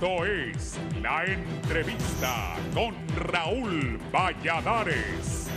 Esto es La Entrevista con Raúl Valladares.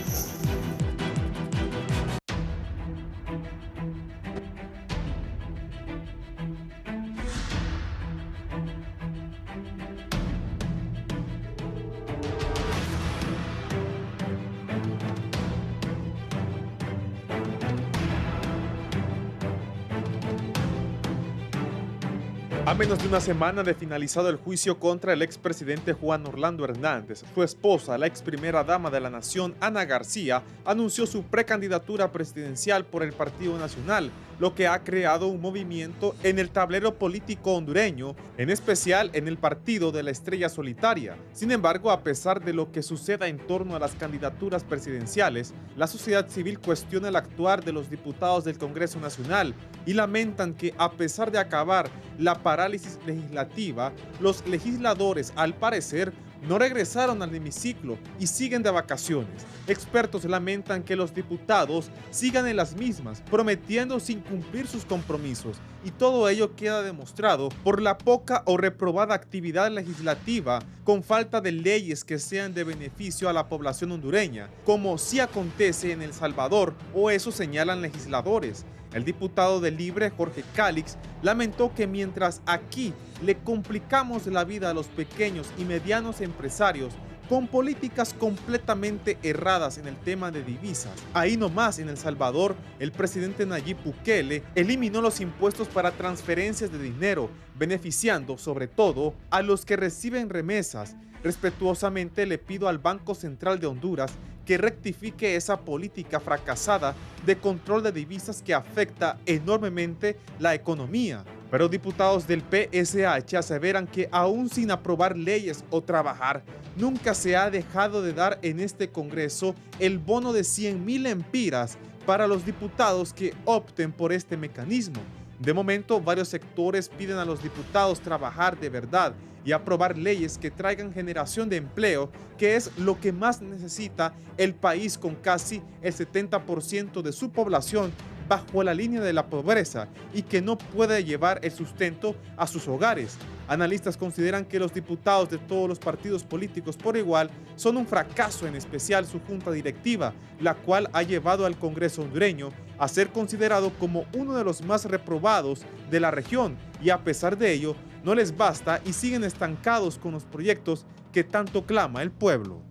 A menos de una semana de finalizado el juicio contra el expresidente Juan Orlando Hernández, su esposa, la ex primera dama de la nación, Ana García, anunció su precandidatura presidencial por el Partido Nacional, lo que ha creado un movimiento en el tablero político hondureño, en especial en el partido de la estrella solitaria. Sin embargo, a pesar de lo que suceda en torno a las candidaturas presidenciales, la sociedad civil cuestiona el actuar de los diputados del Congreso Nacional y lamentan que, a pesar de acabar la parálisis legislativa, los legisladores, al parecer, no regresaron al hemiciclo y siguen de vacaciones. Expertos lamentan que los diputados sigan en las mismas, prometiendo sin cumplir sus compromisos, y todo ello queda demostrado por la poca o reprobada actividad legislativa, con falta de leyes que sean de beneficio a la población hondureña, como sí acontece en El Salvador, o eso señalan legisladores. El diputado de Libre, Jorge Calix, lamentó que mientras aquí le complicamos la vida a los pequeños y medianos empresarios con políticas completamente erradas en el tema de divisas, ahí nomás en El Salvador, el presidente Nayib Bukele eliminó los impuestos para transferencias de dinero, beneficiando sobre todo a los que reciben remesas. Respetuosamente le pido al Banco Central de Honduras que rectifique esa política fracasada de control de divisas que afecta enormemente la economía. Pero diputados del PSH aseveran que aún sin aprobar leyes o trabajar, nunca se ha dejado de dar en este Congreso el bono de 100,000 lempiras para los diputados que opten por este mecanismo. De momento, varios sectores piden a los diputados trabajar de verdad y aprobar leyes que traigan generación de empleo, que es lo que más necesita el país, con casi el 70% de su población bajo la línea de la pobreza y que no puede llevar el sustento a sus hogares. Analistas consideran que los diputados de todos los partidos políticos por igual son un fracaso, en especial su junta directiva, la cual ha llevado al Congreso hondureño a ser considerado como uno de los más reprobados de la región, y a pesar de ello no les basta y siguen estancados con los proyectos que tanto clama el pueblo.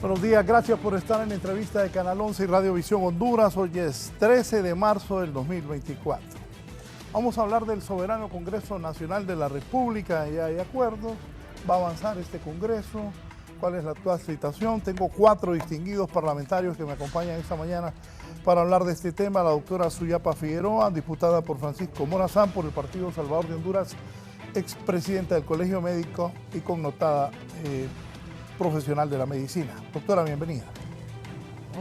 Buenos días, gracias por estar en la entrevista de Canal 11 y Radio Visión Honduras. Hoy es 13 de marzo del 2024. Vamos a hablar del soberano Congreso Nacional de la República. Ya hay acuerdos, va a avanzar este Congreso. ¿Cuál es la actual situación? Tengo 4 distinguidos parlamentarios que me acompañan esta mañana para hablar de este tema. La doctora Suyapa Figueroa, diputada por Francisco Morazán por el Partido Salvador de Honduras, expresidenta del Colegio Médico y connotada profesional de la medicina. Doctora, bienvenida.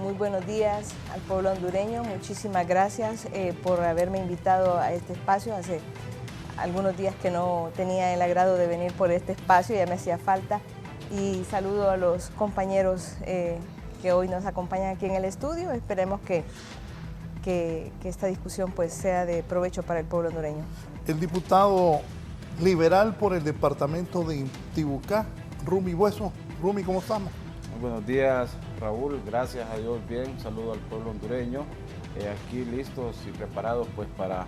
Muy buenos días al pueblo hondureño. Muchísimas gracias por haberme invitado a este espacio. Hace algunos días que no tenía el agrado de venir por este espacio, ya me hacía falta. Y saludo a los compañeros que hoy nos acompañan aquí en el estudio. Esperemos que esta discusión pues sea de provecho para el pueblo hondureño. El diputado liberal por el departamento de Intibucá, Rumi Bueso. Rumi, ¿cómo estamos? Muy buenos días, Raúl. Gracias a Dios, bien. Un saludo al pueblo hondureño. Aquí listos y preparados pues para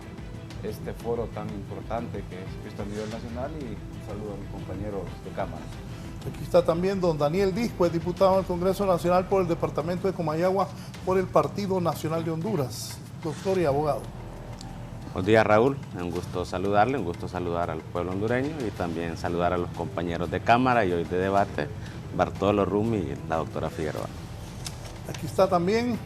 este foro tan importante que es visto a nivel nacional, y un saludo a mis compañeros de Cámara. Aquí está también don Daniel Disco, es diputado del Congreso Nacional por el departamento de Comayagua por el Partido Nacional de Honduras, doctor y abogado. Buenos días, Raúl, un gusto saludarle, un gusto saludar al pueblo hondureño y también saludar a los compañeros de Cámara y hoy de debate, Bartolo Rumi y la doctora Figueroa. Aquí está también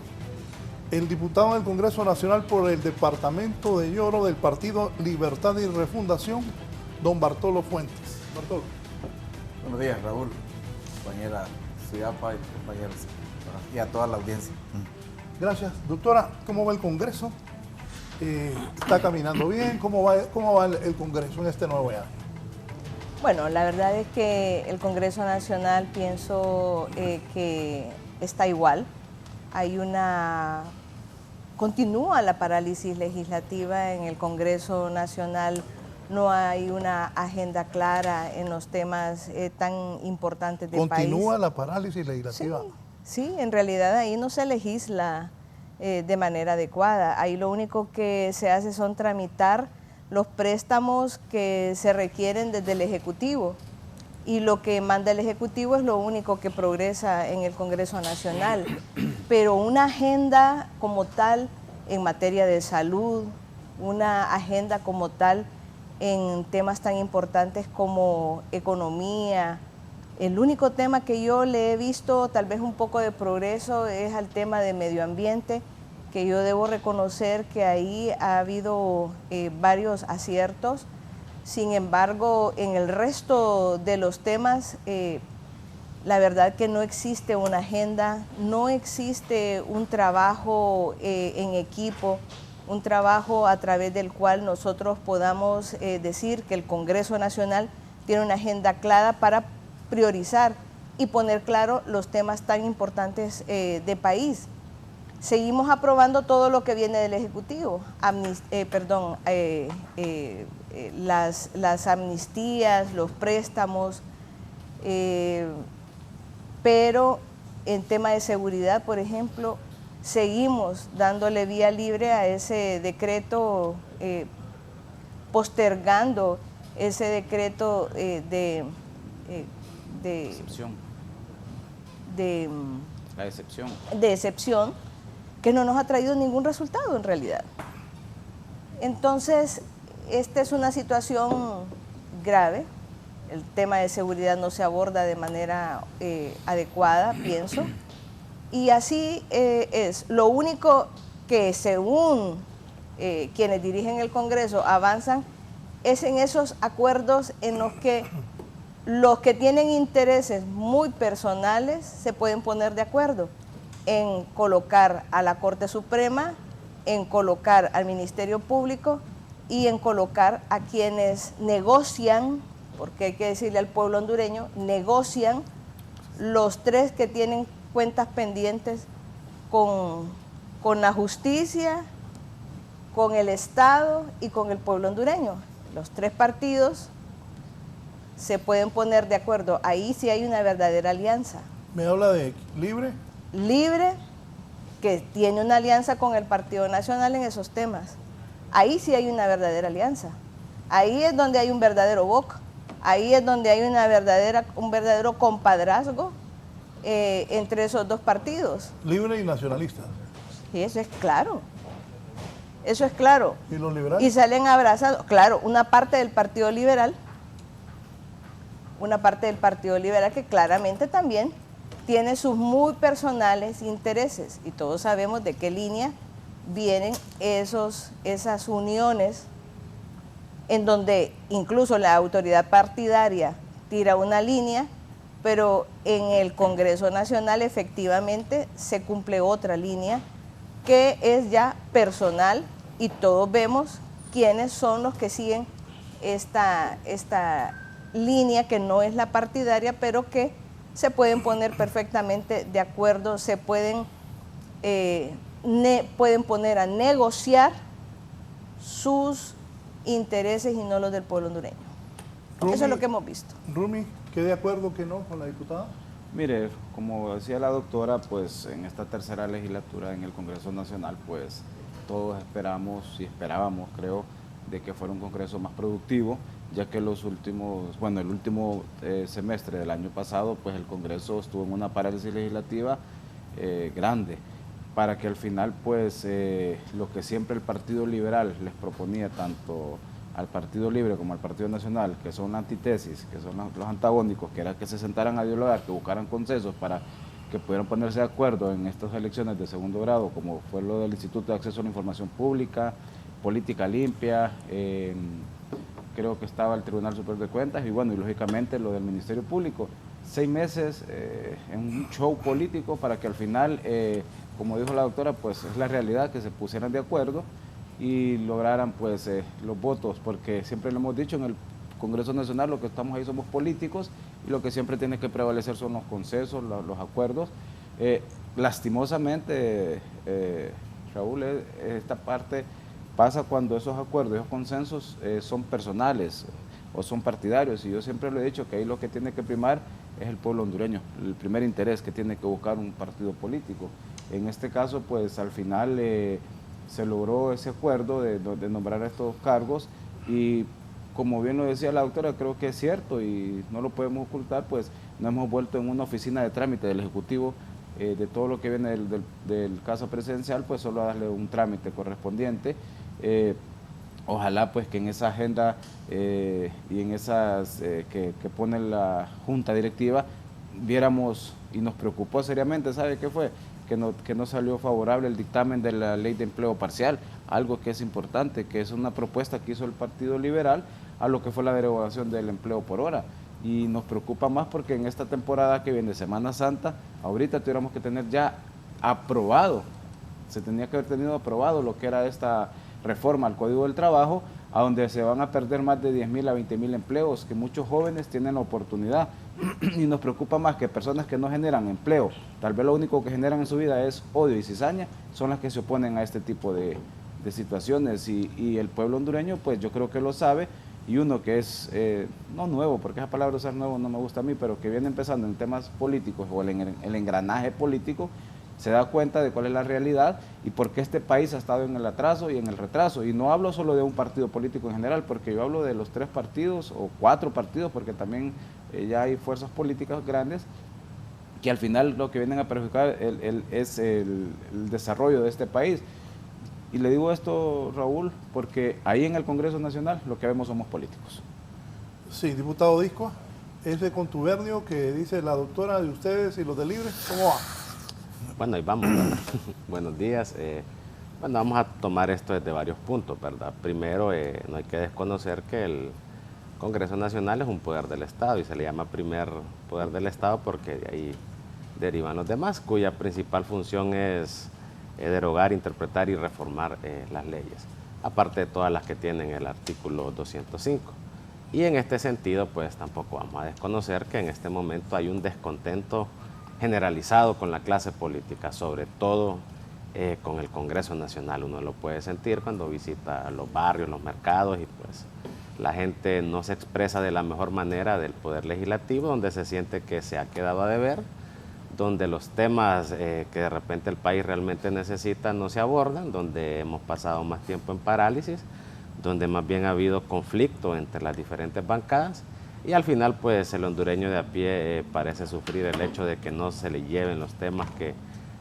el diputado del Congreso Nacional por el departamento de Lloro del Partido Libertad y Refundación, don Bartolo Fuentes. Bartolo. Buenos días, Raúl, compañera Suyapa y compañeros, y a toda la audiencia. Gracias. Doctora, ¿cómo va el Congreso? ¿Está caminando bien? ¿Cómo va el Congreso en este nuevo año? Bueno, la verdad es que el Congreso Nacional pienso que está igual. Continúa la parálisis legislativa en el Congreso Nacional. No hay una agenda clara en los temas tan importantes del país. ¿Continúa la parálisis legislativa? Sí, en realidad ahí no se legisla de manera adecuada. Ahí lo único que se hace son tramitar los préstamos que se requieren desde el Ejecutivo. Y lo que manda el Ejecutivo es lo único que progresa en el Congreso Nacional. Pero una agenda como tal en materia de salud, una agenda como tal en temas tan importantes como economía. El único tema que yo le he visto tal vez un poco de progreso es al tema de medio ambiente, que yo debo reconocer que ahí ha habido varios aciertos. Sin embargo, en el resto de los temas, la verdad que no existe una agenda, no existe un trabajo en equipo, un trabajo a través del cual nosotros podamos decir que el Congreso Nacional tiene una agenda clara para priorizar y poner claro los temas tan importantes de país. Seguimos aprobando todo lo que viene del Ejecutivo, las amnistías, los préstamos, pero en tema de seguridad, por ejemplo, seguimos dándole vía libre a ese decreto, postergando ese decreto de excepción, que no nos ha traído ningún resultado en realidad. Entonces, esta es una situación grave. El tema de seguridad no se aborda de manera adecuada, pienso. Y así es. Lo único que según quienes dirigen el Congreso avanzan es en esos acuerdos en los que tienen intereses muy personales se pueden poner de acuerdo en colocar a la Corte Suprema, en colocar al Ministerio Público y en colocar a quienes negocian, porque hay que decirle al pueblo hondureño, negocian los tres que tienen cuentas pendientes con la justicia, con el Estado y con el pueblo hondureño. Los tres partidos se pueden poner de acuerdo. Ahí sí hay una verdadera alianza. ¿Me habla de Libre? Libre, que tiene una alianza con el Partido Nacional en esos temas. Ahí sí hay una verdadera alianza. Ahí es donde hay un verdadero BOC. Ahí es donde hay un verdadero compadrazgo entre esos dos partidos. Libre y nacionalista. Y eso es claro. Eso es claro. ¿Y los liberales? Y salen abrazados. Claro, una parte del Partido Liberal que claramente también tiene sus muy personales intereses, y todos sabemos de qué línea vienen esas uniones en donde incluso la autoridad partidaria tira una línea, pero en el Congreso Nacional efectivamente se cumple otra línea que es ya personal, y todos vemos quiénes son los que siguen esta línea que no es la partidaria, pero que se pueden poner perfectamente de acuerdo, se pueden, pueden poner a negociar sus intereses y no los del pueblo hondureño. Rumi, eso es lo que hemos visto. Rumi, ¿qué de acuerdo que no con la diputada? Mire, como decía la doctora, pues en esta tercera legislatura en el Congreso Nacional, pues todos esperamos y esperábamos, creo, de que fuera un Congreso más productivo, ya que los últimos, bueno, el último semestre del año pasado, pues el Congreso estuvo en una parálisis legislativa grande, para que al final, pues, lo que siempre el Partido Liberal les proponía, tanto al Partido Libre como al Partido Nacional, que son la antítesis, que son los antagónicos, que era que se sentaran a dialogar, que buscaran consensos para que pudieran ponerse de acuerdo en estas elecciones de segundo grado, como fue lo del Instituto de Acceso a la Información Pública, Política Limpia, creo que estaba el Tribunal Superior de Cuentas y bueno, y lógicamente lo del Ministerio Público. 6 meses en un show político para que al final, como dijo la doctora, pues es la realidad, que se pusieran de acuerdo y lograran pues los votos, porque siempre lo hemos dicho en el Congreso Nacional, lo que estamos ahí somos políticos y lo que siempre tiene que prevalecer son los consensos, los acuerdos. Lastimosamente, Raúl, esta parte pasa cuando esos acuerdos, esos consensos son personales o son partidarios, y yo siempre lo he dicho que ahí lo que tiene que primar es el pueblo hondureño, el primer interés que tiene que buscar un partido político. En este caso, pues al final se logró ese acuerdo de nombrar estos cargos y como bien lo decía la doctora, creo que es cierto y no lo podemos ocultar, pues nos hemos vuelto en una oficina de trámite del Ejecutivo de todo lo que viene del caso presidencial, pues solo darle un trámite correspondiente. Ojalá pues que en esa agenda y en esas que pone la Junta Directiva viéramos, y nos preocupó seriamente, ¿sabe qué fue? Que no salió favorable el dictamen de la Ley de Empleo Parcial, algo que es importante, que es una propuesta que hizo el Partido Liberal a lo que fue la derogación del empleo por hora. Y nos preocupa más porque en esta temporada que viene, Semana Santa, ahorita tuviéramos que tener ya aprobado, se tenía que haber tenido aprobado lo que era esta reforma al Código del Trabajo, a donde se van a perder más de 10.000 a 20.000 empleos, que muchos jóvenes tienen la oportunidad. Y nos preocupa más que personas que no generan empleo, tal vez lo único que generan en su vida es odio y cizaña, son las que se oponen a este tipo de situaciones. Y el pueblo hondureño, pues yo creo que lo sabe, y uno que es, no nuevo, porque esa palabra usar nuevo no me gusta a mí, pero que viene empezando en temas políticos o el engranaje político, se da cuenta de cuál es la realidad y por qué este país ha estado en el atraso y en el retraso. Y no hablo solo de un partido político en general, porque yo hablo de los 3 partidos o 4 partidos, porque también ya hay fuerzas políticas grandes que al final lo que vienen a perjudicar es el desarrollo de este país. Y le digo esto, Raúl, porque ahí en el Congreso Nacional lo que vemos somos políticos. Sí, diputado Discoa, ese contubernio que dice la doctora de ustedes y los de Libre, ¿cómo va? Bueno, ahí vamos, ¿verdad? Buenos días. Bueno, vamos a tomar esto desde varios puntos, ¿verdad? Primero, no hay que desconocer que el Congreso Nacional es un poder del Estado y se le llama primer poder del Estado porque de ahí derivan los demás, cuya principal función es derogar, interpretar y reformar las leyes, aparte de todas las que tienen el artículo 205. Y en este sentido, pues tampoco vamos a desconocer que en este momento hay un descontento generalizado con la clase política, sobre todo con el Congreso Nacional. Uno lo puede sentir cuando visita los barrios, los mercados, y pues la gente no se expresa de la mejor manera del Poder Legislativo, donde se siente que se ha quedado a deber, donde los temas que de repente el país realmente necesita no se abordan, donde hemos pasado más tiempo en parálisis, donde más bien ha habido conflicto entre las diferentes bancadas, y al final pues el hondureño de a pie parece sufrir el hecho de que no se le lleven los temas que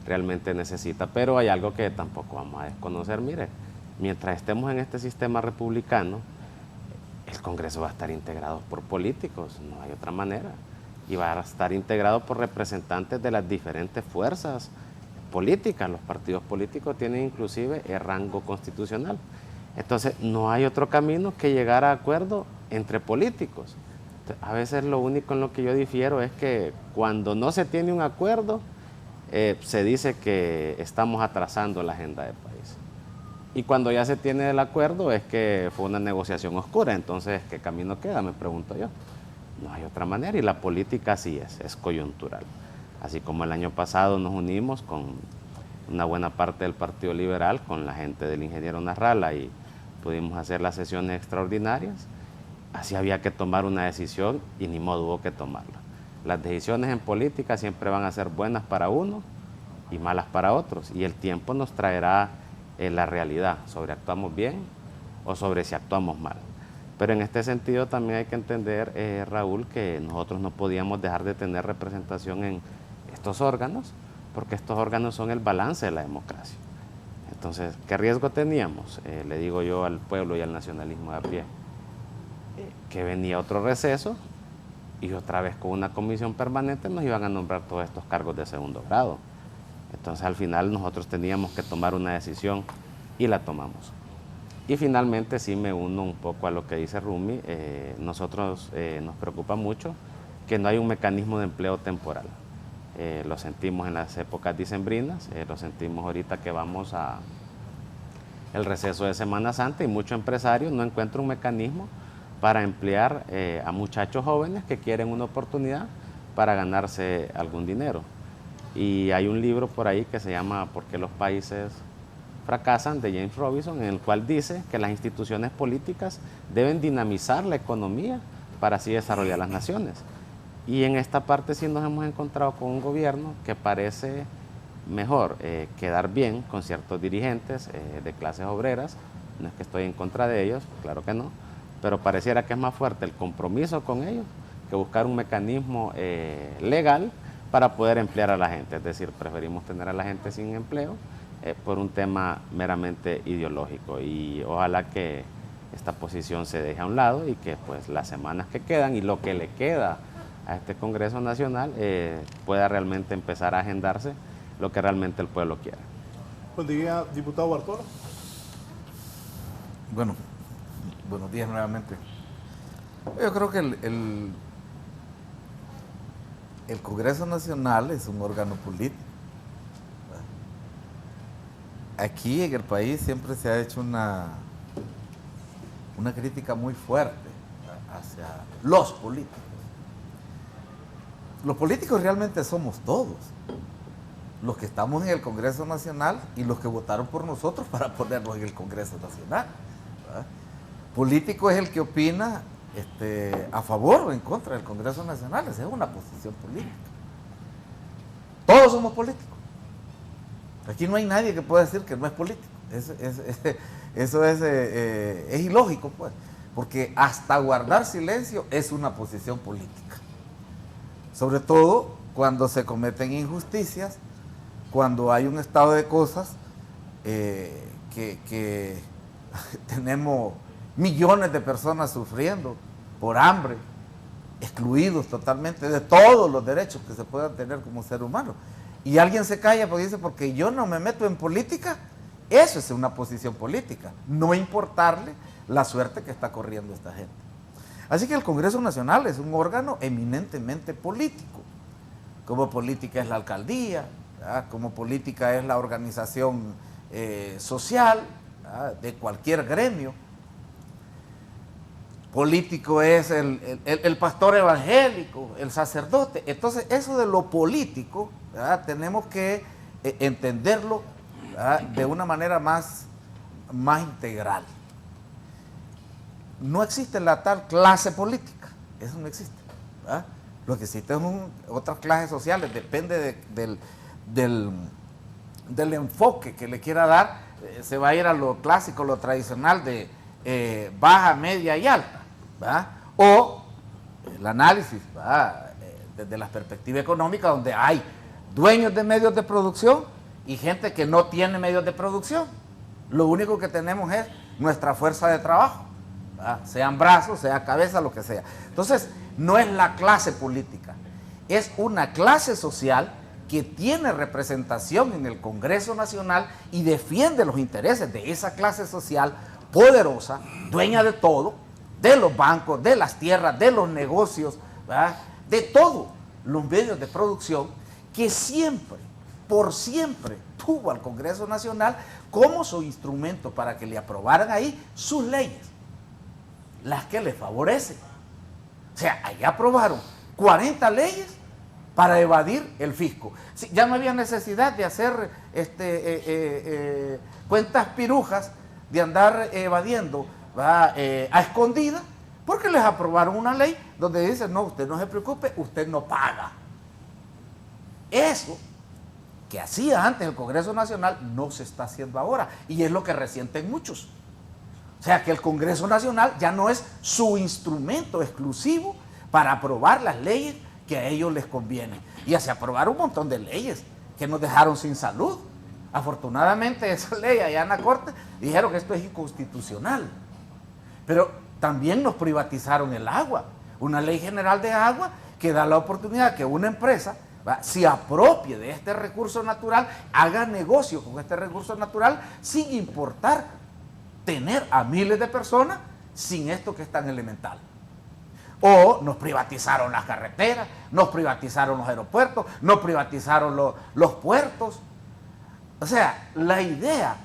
realmente necesita. Pero hay algo que tampoco vamos a desconocer. Mire, mientras estemos en este sistema republicano, el Congreso va a estar integrado por políticos, no hay otra manera, y va a estar integrado por representantes de las diferentes fuerzas políticas. Los partidos políticos tienen inclusive el rango constitucional. Entonces no hay otro camino que llegar a acuerdo entre políticos. A veces lo único en lo que yo difiero es que cuando no se tiene un acuerdo, se dice que estamos atrasando la agenda del país. Y cuando ya se tiene el acuerdo es que fue una negociación oscura. Entonces, ¿qué camino queda? Me pregunto yo. No hay otra manera, y la política así es coyuntural. Así como el año pasado nos unimos con una buena parte del Partido Liberal, con la gente del ingeniero Narrala, y pudimos hacer las sesiones extraordinarias, así había que tomar una decisión y ni modo hubo que tomarla. Las decisiones en política siempre van a ser buenas para uno y malas para otros, y el tiempo nos traerá la realidad, sobre actuamos bien o sobre si actuamos mal. Pero en este sentido también hay que entender, Raúl, que nosotros no podíamos dejar de tener representación en estos órganos, porque estos órganos son el balance de la democracia. Entonces, ¿qué riesgo teníamos? Le digo yo al pueblo y al nacionalismo de a pie, que venía otro receso y otra vez con una comisión permanente nos iban a nombrar todos estos cargos de segundo grado. Entonces, al final nosotros teníamos que tomar una decisión y la tomamos. Y finalmente sí me uno un poco a lo que dice Rumi. Nosotros nos preocupa mucho que no hay un mecanismo de empleo temporal. Lo sentimos en las épocas dicembrinas, lo sentimos ahorita que vamos a el receso de Semana Santa, y muchos empresarios no encuentran un mecanismo para emplear a muchachos jóvenes que quieren una oportunidad para ganarse algún dinero. Y hay un libro por ahí que se llama ¿Por qué los países fracasan?, de James Robinson, en el cual dice que las instituciones políticas deben dinamizar la economía para así desarrollar las naciones. Y en esta parte sí nos hemos encontrado con un gobierno que parece mejor quedar bien con ciertos dirigentes de clases obreras. No es que estoy en contra de ellos, claro que no, pero pareciera que es más fuerte el compromiso con ellos que buscar un mecanismo legal para poder emplear a la gente. Es decir, preferimos tener a la gente sin empleo por un tema meramente ideológico, y ojalá que esta posición se deje a un lado y que pues las semanas que quedan y lo que le queda a este Congreso Nacional pueda realmente empezar a agendarse lo que realmente el pueblo quiere. Buen día, diputado Bartola. Bueno, buenos días nuevamente. Yo creo que el Congreso Nacional es un órgano político. Aquí en el país siempre se ha hecho una crítica muy fuerte hacia los políticos. Los políticos realmente somos todos, los que estamos en el Congreso Nacional y los que votaron por nosotros para ponernos en el Congreso Nacional, ¿verdad? Político es el que opina a favor o en contra del Congreso Nacional. Esa es una posición política. Todos somos políticos. Aquí no hay nadie que pueda decir que no es político. Eso es ilógico, pues, porque hasta guardar silencio es una posición política. Sobre todo cuando se cometen injusticias, cuando hay un estado de cosas que tenemos millones de personas sufriendo por hambre, excluidos totalmente de todos los derechos que se puedan tener como ser humano. Y alguien se calla porque dice, porque yo no me meto en política. Eso es una posición política, no importarle la suerte que está corriendo esta gente. Así que el Congreso Nacional es un órgano eminentemente político. Como política es la alcaldía, ¿verdad? Como política es la organización social, ¿verdad?, de cualquier gremio. Político es el pastor evangélico, el sacerdote. Entonces, eso de lo político, ¿verdad?, tenemos que entenderlo, ¿verdad?, de una manera más integral. No existe la tal clase política, eso no existe, ¿verdad? Lo que existe es otras clases sociales, depende del enfoque que le quiera dar. Se va a ir a lo clásico, lo tradicional de baja, media y alta, ¿verdad? O el análisis, ¿verdad?, desde la perspectiva económica, donde hay dueños de medios de producción y gente que no tiene medios de producción. Lo único que tenemos es nuestra fuerza de trabajo, ¿verdad?, sean brazos, sea cabeza, lo que sea. Entonces, no es la clase política, es una clase social que tiene representación en el Congreso Nacional y defiende los intereses de esa clase social poderosa, dueña de todo, de los bancos, de las tierras, de los negocios, ¿verdad?, de todos los medios de producción, que siempre, por siempre, tuvo al Congreso Nacional como su instrumento para que le aprobaran ahí sus leyes, las que le favorecen. O sea, ahí aprobaron 40 leyes para evadir el fisco. Sí, ya no había necesidad de hacer cuentas pirujas, de andar evadiendo a escondidas, porque les aprobaron una ley donde dice, no, usted no se preocupe, usted no paga. Eso que hacía antes el Congreso Nacional no se está haciendo ahora, y es lo que resienten muchos. O sea, que el Congreso Nacional ya no es su instrumento exclusivo para aprobar las leyes que a ellos les conviene. Y se aprobaron un montón de leyes que nos dejaron sin salud. Afortunadamente esa ley allá en la Corte dijeron que esto es inconstitucional. Pero también nos privatizaron el agua. Una ley general de agua que da la oportunidad que una empresa se apropie de este recurso natural, haga negocio con este recurso natural sin importar tener a miles de personas sin esto que es tan elemental. O nos privatizaron las carreteras, nos privatizaron los aeropuertos, nos privatizaron los puertos. O sea, la idea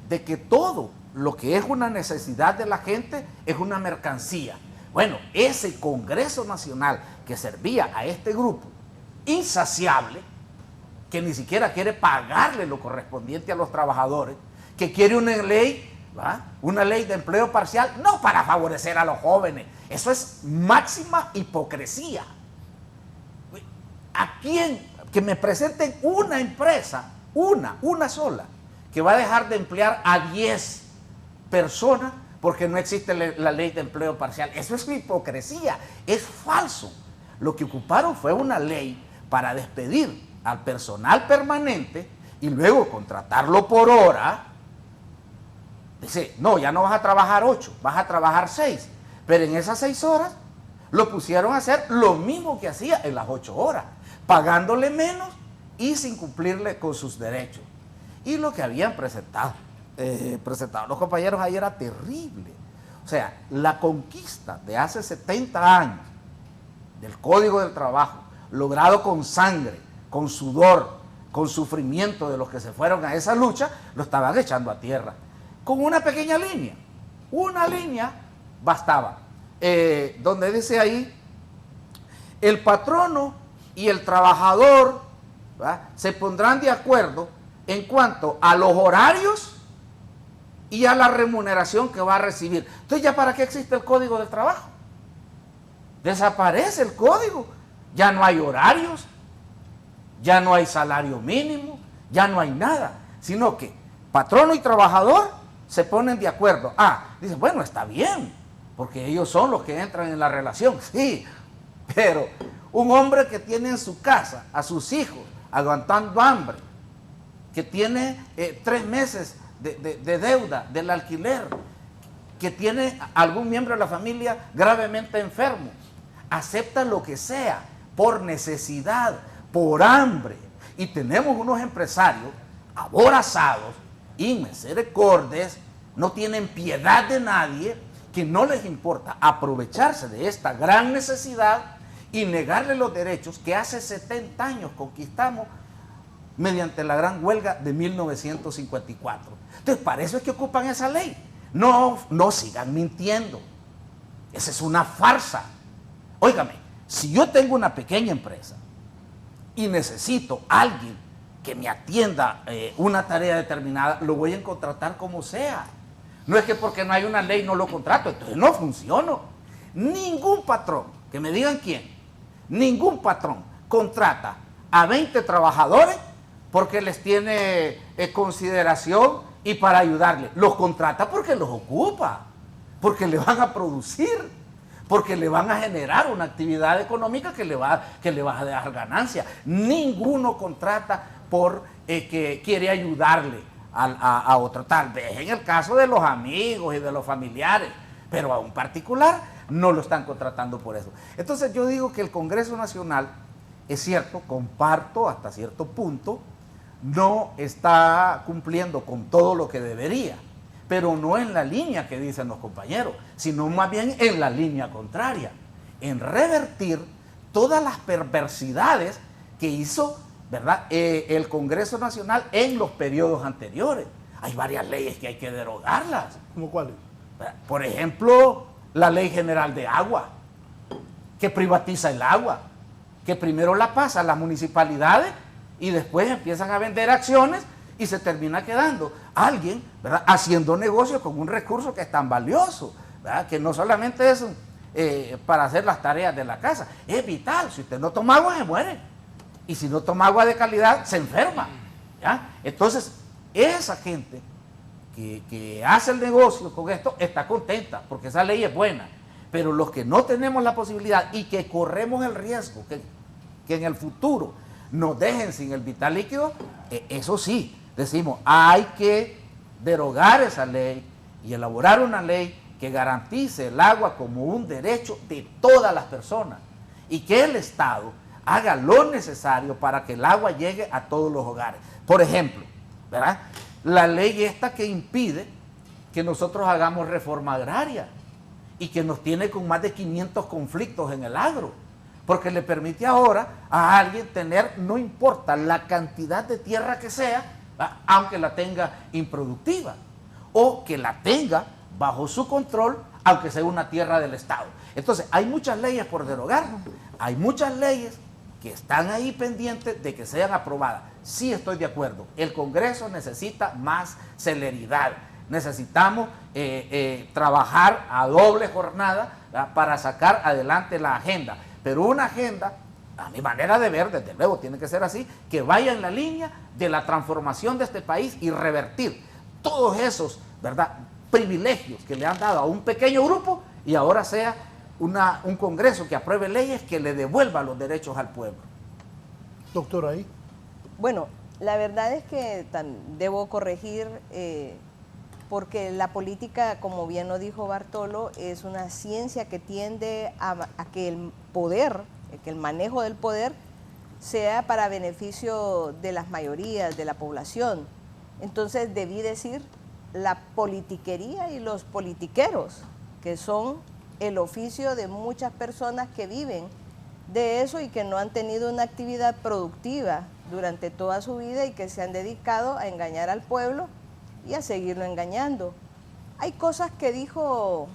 de que todo lo que es una necesidad de la gente es una mercancía. Bueno, ese Congreso Nacional que servía a este grupo insaciable, que ni siquiera quiere pagarle lo correspondiente a los trabajadores, que quiere una ley, una ley de empleo parcial, no para favorecer a los jóvenes. Eso es máxima hipocresía. ¿A quién? Que me presenten una empresa, una sola, que va a dejar de emplear a 10 personas porque no existe la ley de empleo parcial. Eso es hipocresía, es falso. Lo que ocuparon fue una ley para despedir al personal permanente y luego contratarlo por hora. Dice, no, ya no vas a trabajar 8, vas a trabajar 6. Pero en esas 6 horas lo pusieron a hacer lo mismo que hacía en las 8 horas, pagándole menos y sin cumplirle con sus derechos. Y lo que habían presentado los compañeros ayer era terrible. O sea, la conquista de hace 70 años del Código del Trabajo, logrado con sangre, con sudor, con sufrimiento de los que se fueron a esa lucha, lo estaban echando a tierra. Con una pequeña línea bastaba, donde dice ahí, el patrono y el trabajador se pondrán de acuerdo en cuanto a los horarios y a la remuneración que va a recibir. Entonces, ¿ya para qué existe el Código del Trabajo? Desaparece el código, ya no hay horarios, ya no hay salario mínimo, ya no hay nada, sino que patrono y trabajador se ponen de acuerdo. Dicen, bueno, está bien, porque ellos son los que entran en la relación, sí, pero un hombre que tiene en su casa a sus hijos aguantando hambre, que tiene 3 meses de deuda del alquiler, que tiene algún miembro de la familia gravemente enfermo, acepta lo que sea por necesidad, por hambre, y tenemos unos empresarios aborazados, inmisericordes, no tienen piedad de nadie, que no les importa aprovecharse de esta gran necesidad y negarle los derechos que hace 70 años conquistamos mediante la gran huelga de 1954. Entonces, para eso es que ocupan esa ley. No sigan mintiendo. Esa es una farsa. Óigame, si yo tengo una pequeña empresa y necesito a alguien que me atienda una tarea determinada, lo voy a contratar como sea. No es que porque no hay una ley no lo contrato, entonces no funciono. Ningún patrón, que me digan quién, ningún patrón contrata a 20 trabajadores porque les tiene consideración y para ayudarles. Los contrata porque los ocupa, porque le van a producir, porque le van a generar una actividad económica que le va a dar ganancia. Ninguno contrata que quiere ayudarle a otro, tal vez en el caso de los amigos y de los familiares, pero a un particular no lo están contratando por eso. Entonces yo digo que el Congreso Nacional, es cierto, comparto hasta cierto punto, no está cumpliendo con todo lo que debería, pero no en la línea que dicen los compañeros, sino más bien en la línea contraria, en revertir todas las perversidades que hizo, ¿verdad?, el Congreso Nacional en los periodos anteriores. Hay varias leyes que hay que derogarlas. ¿Cómo cuáles? Por ejemplo, la Ley General de Agua. que privatiza el agua, que primero la pasa a las municipalidades y después empiezan a vender acciones y se termina quedando alguien, ¿verdad?, haciendo negocio con un recurso que es tan valioso, ¿verdad?, que no solamente es para hacer las tareas de la casa, es vital. Si usted no toma agua, se muere. Y si no toma agua de calidad, se enferma, ¿ya? Entonces, esa gente que hace el negocio con esto está contenta porque esa ley es buena. Pero los que no tenemos la posibilidad y que corremos el riesgo que en el futuro nos dejen sin el vital líquido, eso sí, decimos, hay que derogar esa ley y elaborar una ley que garantice el agua como un derecho de todas las personas y que el Estado haga lo necesario para que el agua llegue a todos los hogares. Por ejemplo, ¿verdad?, la ley esta que impide que nosotros hagamos reforma agraria y que nos tiene con más de 500 conflictos en el agro, porque le permite ahora a alguien tener, no importa la cantidad de tierra que sea, ¿verdad?, aunque la tenga improductiva, o que la tenga bajo su control, aunque sea una tierra del Estado. Entonces, hay muchas leyes por derogar, hay muchas leyes que están ahí pendientes de que sean aprobadas. Sí, estoy de acuerdo, el Congreso necesita más celeridad, necesitamos trabajar a doble jornada, ¿verdad?, para sacar adelante la agenda, pero una agenda, a mi manera de ver, desde luego tiene que ser así, que vaya en la línea de la transformación de este país y revertir todos esos, ¿verdad?, privilegios que le han dado a un pequeño grupo y ahora sea un Congreso que apruebe leyes que le devuelva los derechos al pueblo. Doctor, ahí. Bueno, la verdad es que debo corregir porque la política, como bien lo dijo Bartolo, es una ciencia que tiende a que el poder, que el manejo del poder sea para beneficio de las mayorías, de la población. Entonces debí decir la politiquería y los politiqueros, que son el oficio de muchas personas que viven de eso y que no han tenido una actividad productiva durante toda su vida y que se han dedicado a engañar al pueblo y a seguirlo engañando. Hay cosas que dijo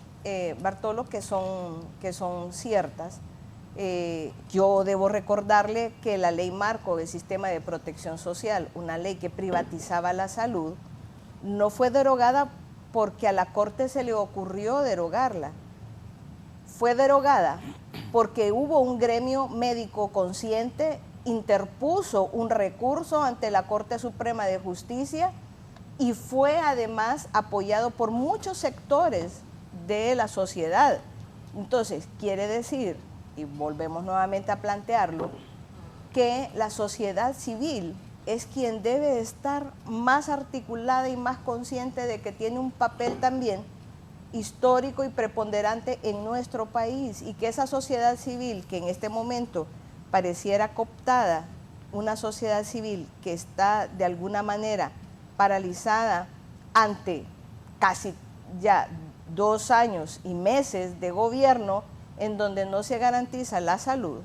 Bartolo que son ciertas. Yo debo recordarle que la ley marco del sistema de protección social, una ley que privatizaba la salud, no fue derogada porque a la Corte se le ocurrió derogarla. Fue derogada porque hubo un gremio médico consciente, interpuso un recurso ante la Corte Suprema de Justicia y fue además apoyado por muchos sectores de la sociedad. Entonces, quiere decir, y volvemos nuevamente a plantearlo, que la sociedad civil es quien debe estar más articulada y más consciente de que tiene un papel también histórico y preponderante en nuestro país y que esa sociedad civil que en este momento pareciera cooptada, una sociedad civil que está de alguna manera paralizada ante casi ya 2 años y meses de gobierno en donde no se garantiza la salud,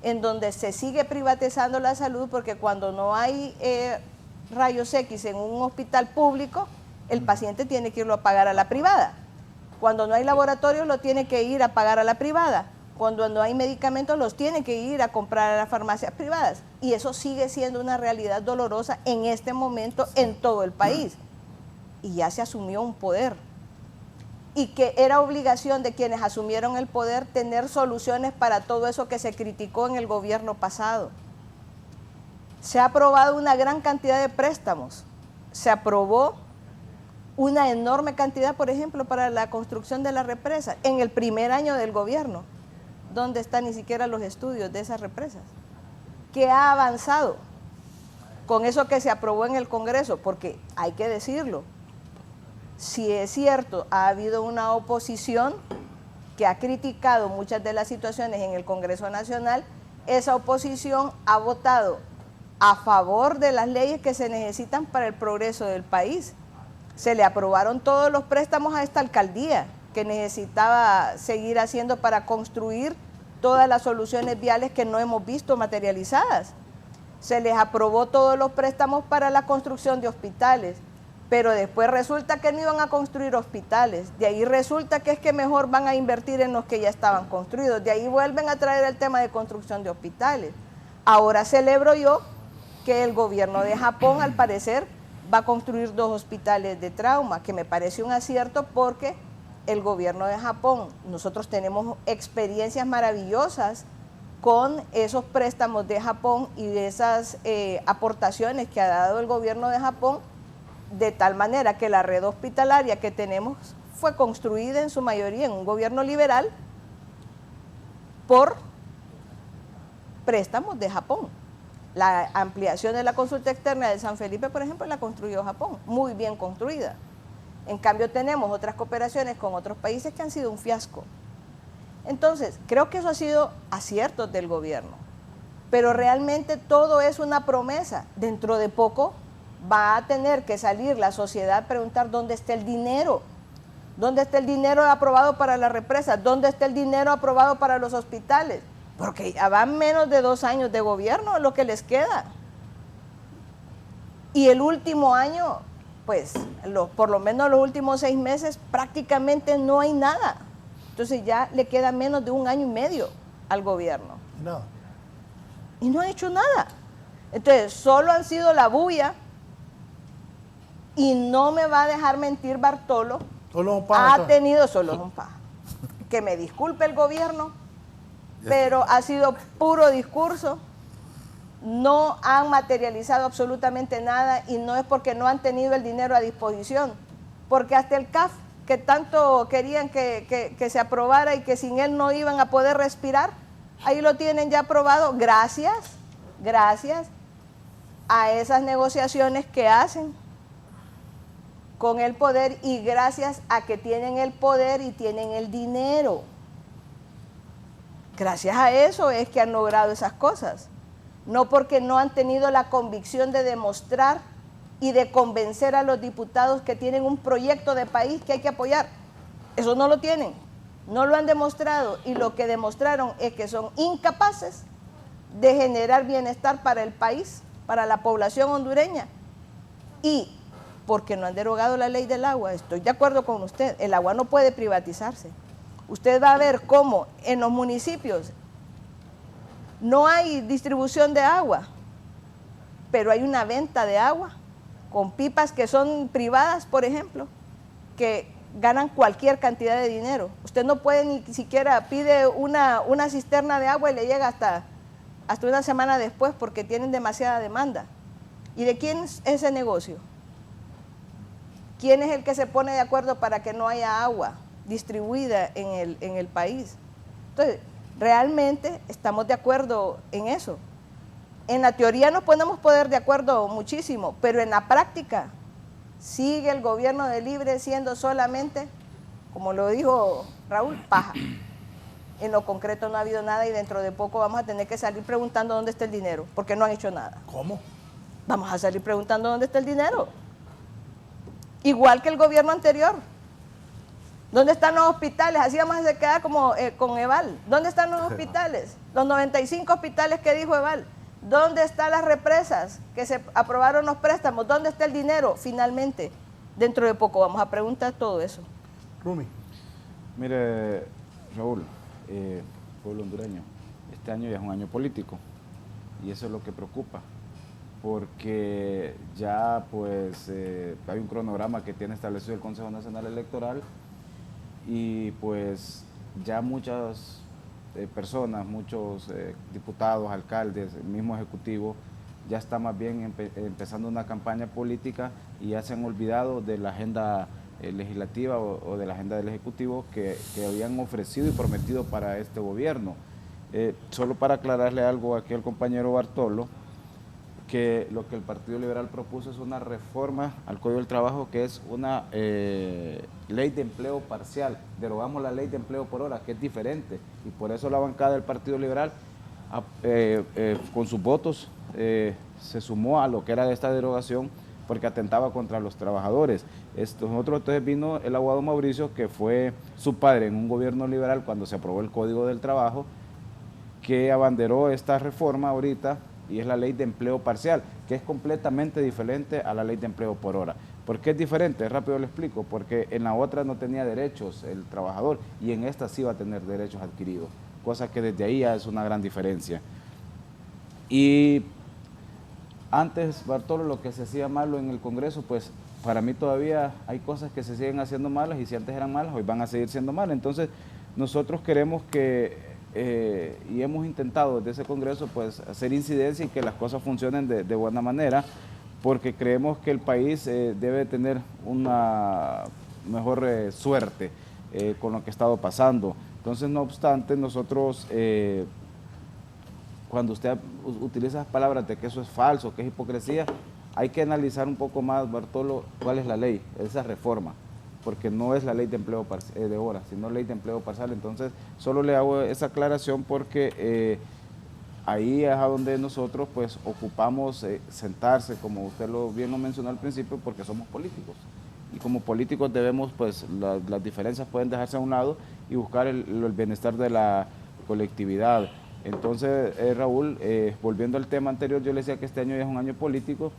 en donde se sigue privatizando la salud porque cuando no hay rayos X en un hospital público, el paciente tiene que irlo a pagar a la privada. Cuando no hay laboratorios, lo tiene que ir a pagar a la privada. Cuando no hay medicamentos, los tiene que ir a comprar a las farmacias privadas. Y eso sigue siendo una realidad dolorosa en este momento en todo el país. Y ya se asumió un poder. Y que era obligación de quienes asumieron el poder tener soluciones para todo eso que se criticó en el gobierno pasado. Se ha aprobado una gran cantidad de préstamos. Se aprobó una enorme cantidad, por ejemplo, para la construcción de la represa en el primer año del gobierno. ¿Dónde están ni siquiera los estudios de esas represas? ¿Qué ha avanzado con eso que se aprobó en el Congreso? Porque hay que decirlo, si es cierto, ha habido una oposición que ha criticado muchas de las situaciones en el Congreso Nacional, esa oposición ha votado a favor de las leyes que se necesitan para el progreso del país. Se le aprobaron todos los préstamos a esta alcaldía que necesitaba seguir haciendo para construir todas las soluciones viales que no hemos visto materializadas. Se les aprobó todos los préstamos para la construcción de hospitales. pero después resulta que no iban a construir hospitales, de ahí resulta que es que mejor van a invertir en los que ya estaban construidos, de ahí vuelven a traer el tema de construcción de hospitales. Ahora celebro yo que el gobierno de Japón, al parecer, va a construir 2 hospitales de trauma, que me parece un acierto porque el gobierno de Japón, nosotros tenemos experiencias maravillosas con esos préstamos de Japón y de esas aportaciones que ha dado el gobierno de Japón, de tal manera que la red hospitalaria que tenemos fue construida en su mayoría en un gobierno liberal por préstamos de Japón. La ampliación de la consulta externa de San Felipe, por ejemplo, la construyó Japón, muy bien construida. En cambio, tenemos otras cooperaciones con otros países que han sido un fiasco. Entonces, creo que eso ha sido aciertos del gobierno, pero realmente todo es una promesa. Dentro de poco va a tener que salir la sociedad a preguntar dónde está el dinero. ¿Dónde está el dinero aprobado para las represas? ¿Dónde está el dinero aprobado para los hospitales? Porque ya van menos de 2 años de gobierno lo que les queda. Y el último año, pues, por lo menos los últimos 6 meses, prácticamente no hay nada. Entonces ya le queda menos de 1 año y medio al gobierno. No. Y no han hecho nada. Entonces, solo han sido la bulla. Y no me va a dejar mentir Bartolo. Solo un paja, Ha tenido solo un paja. Que me disculpe el gobierno, pero ha sido puro discurso. No han materializado absolutamente nada y no es porque no han tenido el dinero a disposición. Porque hasta el CAF, que tanto querían que se aprobara y que sin él no iban a poder respirar, ahí lo tienen ya aprobado gracias a esas negociaciones que hacen con el poder y gracias a que tienen el poder y tienen el dinero. Gracias a eso es que han logrado esas cosas, no porque no han tenido la convicción de demostrar y de convencer a los diputados que tienen un proyecto de país que hay que apoyar. Eso no lo tienen, no lo han demostrado y lo que demostraron es que son incapaces de generar bienestar para el país, para la población hondureña y porque no han derogado la ley del agua. Estoy de acuerdo con usted, el agua no puede privatizarse. Usted va a ver cómo en los municipios no hay distribución de agua, pero hay una venta de agua con pipas que son privadas, por ejemplo, que ganan cualquier cantidad de dinero. Usted no puede ni siquiera pide una cisterna de agua y le llega hasta 1 semana después porque tienen demasiada demanda. ¿Y de quién es ese negocio? ¿Quién es el que se pone de acuerdo para que no haya agua distribuida en el país? Entonces, realmente estamos de acuerdo en eso. En la teoría nos podemos poner de acuerdo muchísimo, pero en la práctica sigue el gobierno de Libre siendo solamente, como lo dijo Raúl, paja. En lo concreto no ha habido nada y dentro de poco vamos a tener que salir preguntando dónde está el dinero, porque no han hecho nada. ¿Cómo? Vamos a salir preguntando dónde está el dinero. Igual que el gobierno anterior. ¿Dónde están los hospitales? Así vamos a quedar como con Eval. ¿Dónde están los hospitales? Los 95 hospitales que dijo Eval. ¿Dónde están las represas que se aprobaron los préstamos? ¿Dónde está el dinero? Finalmente, dentro de poco vamos a preguntar todo eso. Rumi. Mire, Raúl, pueblo hondureño, este año ya es un año político y eso es lo que preocupa, porque ya pues hay un cronograma que tiene establecido el Consejo Nacional Electoral y pues ya muchas personas, muchos diputados, alcaldes, el mismo ejecutivo, ya está más bien empezando una campaña política y ya se han olvidado de la agenda legislativa o de la agenda del Ejecutivo que habían ofrecido y prometido para este gobierno. Solo para aclararle algo aquí al compañero Bartolo, que lo que el Partido Liberal propuso es una reforma al Código del Trabajo que es una ley de empleo parcial. Derogamos la ley de empleo por hora, que es diferente, y por eso la bancada del Partido Liberal con sus votos se sumó a lo que era de esta derogación porque atentaba contra los trabajadores. Nosotros entonces vino el abogado Mauricio, que fue su padre en un gobierno liberal cuando se aprobó el Código del Trabajo, que abanderó esta reforma ahorita, y es la ley de empleo parcial, que es completamente diferente a la ley de empleo por hora. ¿Por qué es diferente? Rápido lo explico. Porque en la otra no tenía derechos el trabajador y en esta sí va a tener derechos adquiridos, cosa que desde ahí ya es una gran diferencia. Y antes, Bartolo, lo que se hacía malo en el Congreso, pues para mí todavía hay cosas que se siguen haciendo malas y si antes eran malas, hoy van a seguir siendo malas. Entonces, nosotros queremos que, y hemos intentado desde ese Congreso, pues hacer incidencia y que las cosas funcionen de buena manera, porque creemos que el país debe tener una mejor suerte con lo que ha estado pasando. Entonces, no obstante, nosotros, cuando usted utiliza las palabras de que eso es falso, que es hipocresía, hay que analizar un poco más, Bartolo, cuál es la ley, esa reforma, porque no es la ley de empleo de horas, sino ley de empleo parcial. Entonces, solo le hago esa aclaración porque ahí es a donde nosotros pues ocupamos sentarse, como usted bien lo mencionó al principio, porque somos políticos. Y como políticos debemos, pues las diferencias pueden dejarse a un lado y buscar el bienestar de la colectividad. Entonces, Raúl, volviendo al tema anterior, yo le decía que este año ya es un año político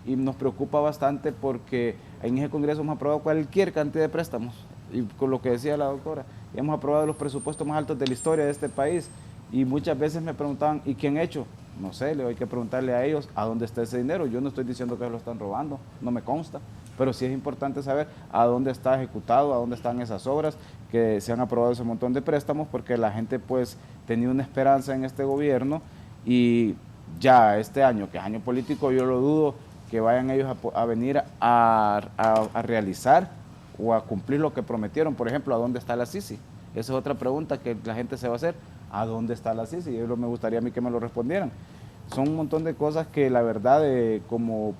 y nos preocupa bastante porque en ese Congreso hemos aprobado cualquier cantidad de préstamos. Y con lo que decía la doctora, hemos aprobado los presupuestos más altos de la historia de este país. Y muchas veces me preguntaban, ¿y quién ha hecho? No sé, hay que preguntarle a ellos a dónde está ese dinero. Yo no estoy diciendo que se lo están robando, no me consta, pero sí es importante saber a dónde está ejecutado, a dónde están esas obras, que se han aprobado ese montón de préstamos, porque la gente pues tenía una esperanza en este gobierno y ya este año, que es año político, yo lo dudo que vayan ellos a venir a realizar o a cumplir lo que prometieron. Por ejemplo, ¿a dónde está la CICI? Esa es otra pregunta que la gente se va a hacer. ¿A dónde está la CICI? Y me gustaría a mí que me lo respondieran. Son un montón de cosas que la verdad como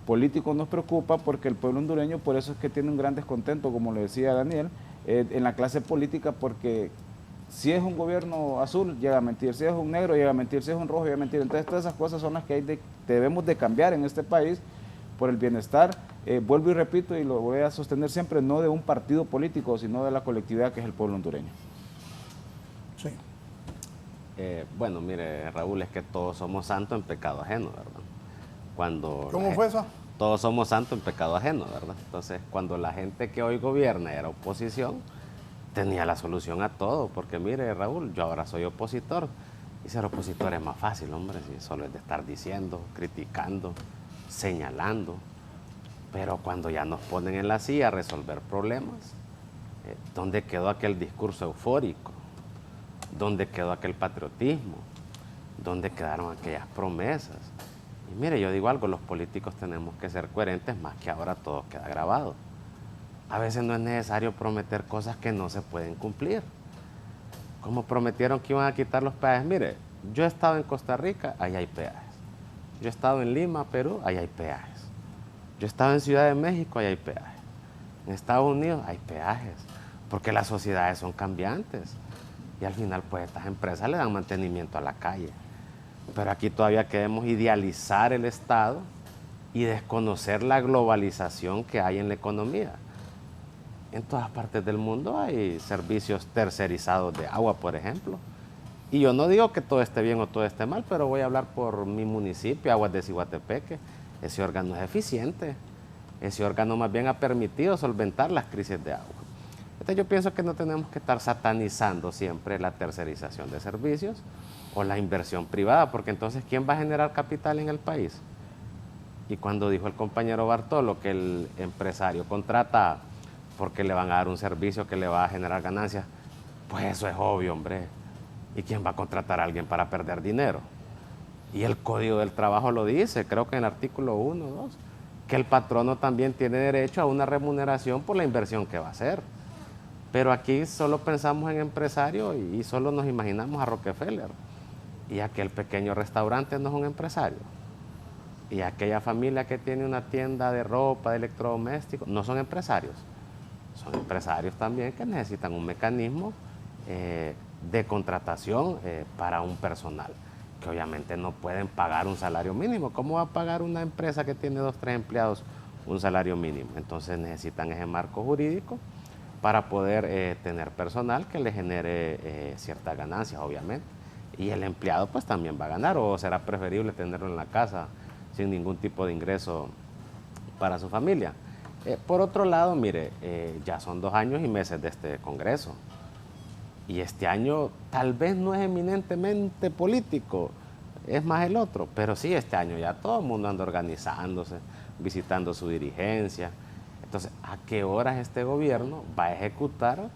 políticos nos preocupa, porque el pueblo hondureño por eso es que tiene un gran descontento, como le decía Daniel, en la clase política, porque si es un gobierno azul llega a mentir, si es un negro llega a mentir, si es un rojo llega a mentir. Entonces todas esas cosas son las que debemos de cambiar en este país por el bienestar, vuelvo y repito y lo voy a sostener siempre, no de un partido político, sino de la colectividad que es el pueblo hondureño. Sí. Bueno, mire, Raúl, es que todos somos santos en pecado ajeno, ¿verdad? ¿Cómo fue eso? Todos somos santos en pecado ajeno, ¿verdad? Entonces, cuando la gente que hoy gobierna era oposición, tenía la solución a todo, porque mire, Raúl, yo ahora soy opositor, y ser opositor es más fácil, hombre, si solo es de estar diciendo, criticando, señalando, pero cuando ya nos ponen en la silla a resolver problemas, ¿dónde quedó aquel discurso eufórico? ¿Dónde quedó aquel patriotismo? ¿Dónde quedaron aquellas promesas? Y mire, yo digo algo, los políticos tenemos que ser coherentes, más que ahora todo queda grabado. A veces no es necesario prometer cosas que no se pueden cumplir. Como prometieron que iban a quitar los peajes. Mire, yo he estado en Costa Rica, ahí hay peajes. Yo he estado en Lima, Perú, ahí hay peajes. Yo he estado en Ciudad de México, ahí hay peajes. En Estados Unidos hay peajes, porque las sociedades son cambiantes. Y al final, pues, estas empresas le dan mantenimiento a la calle. Pero aquí todavía queremos idealizar el Estado y desconocer la globalización que hay en la economía. En todas partes del mundo hay servicios tercerizados de agua, por ejemplo. Y yo no digo que todo esté bien o todo esté mal, pero voy a hablar por mi municipio, Aguas de Ciguatepeque. Ese órgano es eficiente. Ese órgano más bien ha permitido solventar las crisis de agua. Entonces yo pienso que no tenemos que estar satanizando siempre la tercerización de servicios o la inversión privada, porque entonces ¿quién va a generar capital en el país? Y cuando dijo el compañero Bartolo que el empresario contrata porque le van a dar un servicio que le va a generar ganancias, pues eso es obvio, hombre. ¿Y quién va a contratar a alguien para perder dinero? Y el Código del Trabajo lo dice, creo que en el artículo 1, 2, que el patrono también tiene derecho a una remuneración por la inversión que va a hacer. Pero aquí solo pensamos en empresario y solo nos imaginamos a Rockefeller. Y aquel pequeño restaurante no es un empresario. Y aquella familia que tiene una tienda de ropa, de electrodomésticos, no son empresarios. Son empresarios también que necesitan un mecanismo de contratación para un personal, que obviamente no pueden pagar un salario mínimo. ¿Cómo va a pagar una empresa que tiene 2 o 3 empleados un salario mínimo? Entonces necesitan ese marco jurídico para poder tener personal que le genere ciertas ganancias, obviamente. Y el empleado pues también va a ganar, o será preferible tenerlo en la casa sin ningún tipo de ingreso para su familia. Por otro lado, mire, ya son 2 años y meses de este Congreso. Y este año tal vez no es eminentemente político, es más el otro. Pero sí, este año ya todo el mundo anda organizándose, visitando su dirigencia. Entonces, ¿a qué horas este gobierno va a ejecutar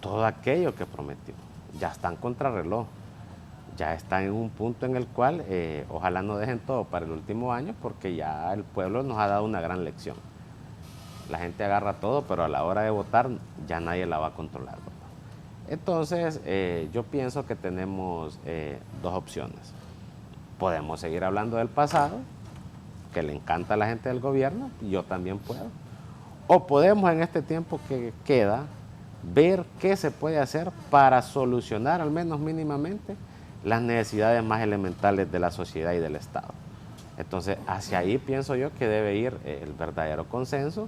todo aquello que prometió? Ya están contrarreloj. Ya están en un punto en el cual ojalá no dejen todo para el último año, porque ya el pueblo nos ha dado una gran lección. La gente agarra todo, pero a la hora de votar ya nadie la va a controlar, ¿verdad? Entonces, yo pienso que tenemos 2 opciones. Podemos seguir hablando del pasado, que le encanta a la gente del gobierno, y yo también puedo. O podemos en este tiempo que queda ver qué se puede hacer para solucionar, al menos mínimamente, las necesidades más elementales de la sociedad y del Estado. Entonces, hacia ahí pienso yo que debe ir el verdadero consenso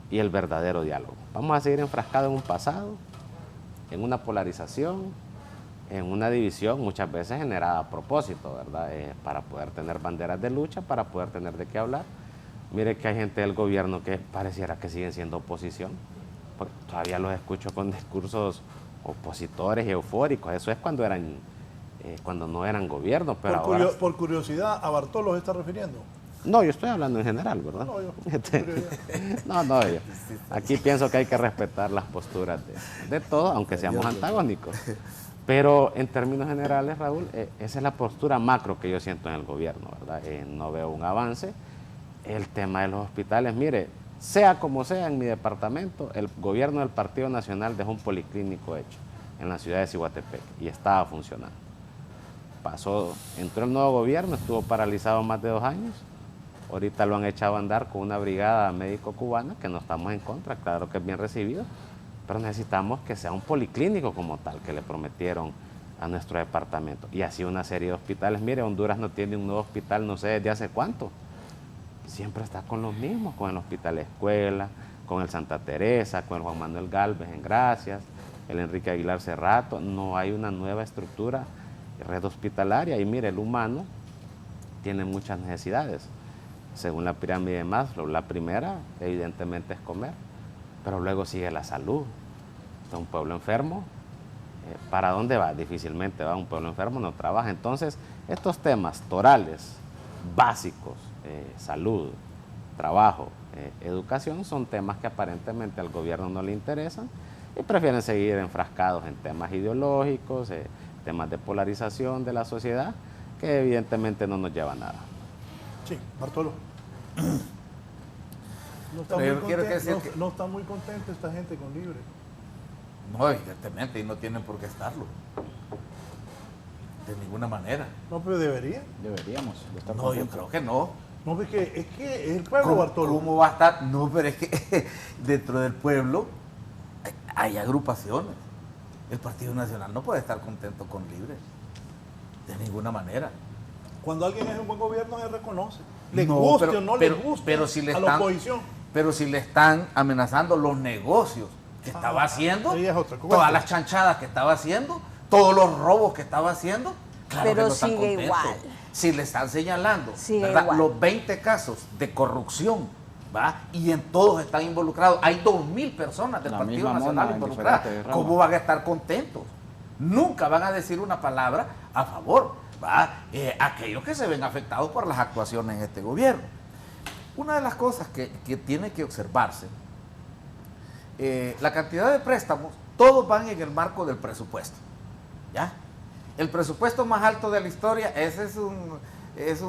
y el verdadero diálogo. Vamos a seguir enfrascados en un pasado, en una polarización, en una división muchas veces generada a propósito, ¿verdad? Para poder tener banderas de lucha, para poder tener de qué hablar. Mire que hay gente del gobierno que pareciera que siguen siendo oposición, porque todavía los escucho con discursos opositores y eufóricos. Eso es cuando no eran gobierno, pero ahora... Por curiosidad, ¿a Bartolo se está refiriendo? No, yo estoy hablando en general, ¿verdad? No, yo aquí pienso que hay que respetar las posturas de todos, aunque seamos antagónicos. Pero en términos generales, Raúl, esa es la postura macro que yo siento en el gobierno, ¿verdad? No veo un avance. El tema de los hospitales, mire, sea como sea en mi departamento, el gobierno del Partido Nacional dejó un policlínico hecho en la ciudad de Ciguatepec y estaba funcionando. Entró el nuevo gobierno, estuvo paralizado más de 2 años. Ahorita lo han echado a andar con una brigada médico-cubana, que no estamos en contra, claro que es bien recibido, pero necesitamos que sea un policlínico como tal, que le prometieron a nuestro departamento. Y así una serie de hospitales. Mire, Honduras no tiene un nuevo hospital, no sé desde hace cuánto. Siempre está con los mismos, con el Hospital Escuela, con el Santa Teresa, con el Juan Manuel Galvez en Gracias, el Enrique Aguilar Cerrato. No hay una nueva estructura, red hospitalaria. Y mire, el humano tiene muchas necesidades. Según la pirámide de Maslow, la primera evidentemente es comer, pero luego sigue la salud. Entonces, un pueblo enfermo, ¿para dónde va? Difícilmente va. Un pueblo enfermo no trabaja. Entonces, estos temas torales, básicos, salud, trabajo, educación, son temas que aparentemente al gobierno no le interesan y prefieren seguir enfrascados en temas ideológicos, temas de polarización de la sociedad, que evidentemente no nos lleva a nada. Sí, Bartolo. No está muy contenta esta gente con Libre. No, evidentemente, y no tienen por qué estarlo. De ninguna manera. No, pero debería. Deberíamos. No, yo creo que no. No, es que es el pueblo, Bartolo. ¿Cómo va a estar? No, pero es que dentro del pueblo hay agrupaciones. El Partido Nacional no puede estar contento con Libre. De ninguna manera. Cuando alguien es un buen gobierno, se reconoce. Le guste o no le guste a la oposición. Pero si le están amenazando los negocios que estaba haciendo, todas las chanchadas que estaba haciendo, todos los robos que estaba haciendo, claro pero que no están sigue contentos. igual. Si le están señalando, ¿verdad? Los 20 casos de corrupción, ¿va? Y en todos están involucrados. Hay 2.000 personas del Partido Nacional involucradas. ¿Cómo van a estar contentos? Nunca van a decir una palabra a favor, ¿va? Aquellos que se ven afectados por las actuaciones en este gobierno. Una de las cosas que tiene que observarse, la cantidad de préstamos, todos van en el marco del presupuesto, ¿ya? El presupuesto más alto de la historia, esa es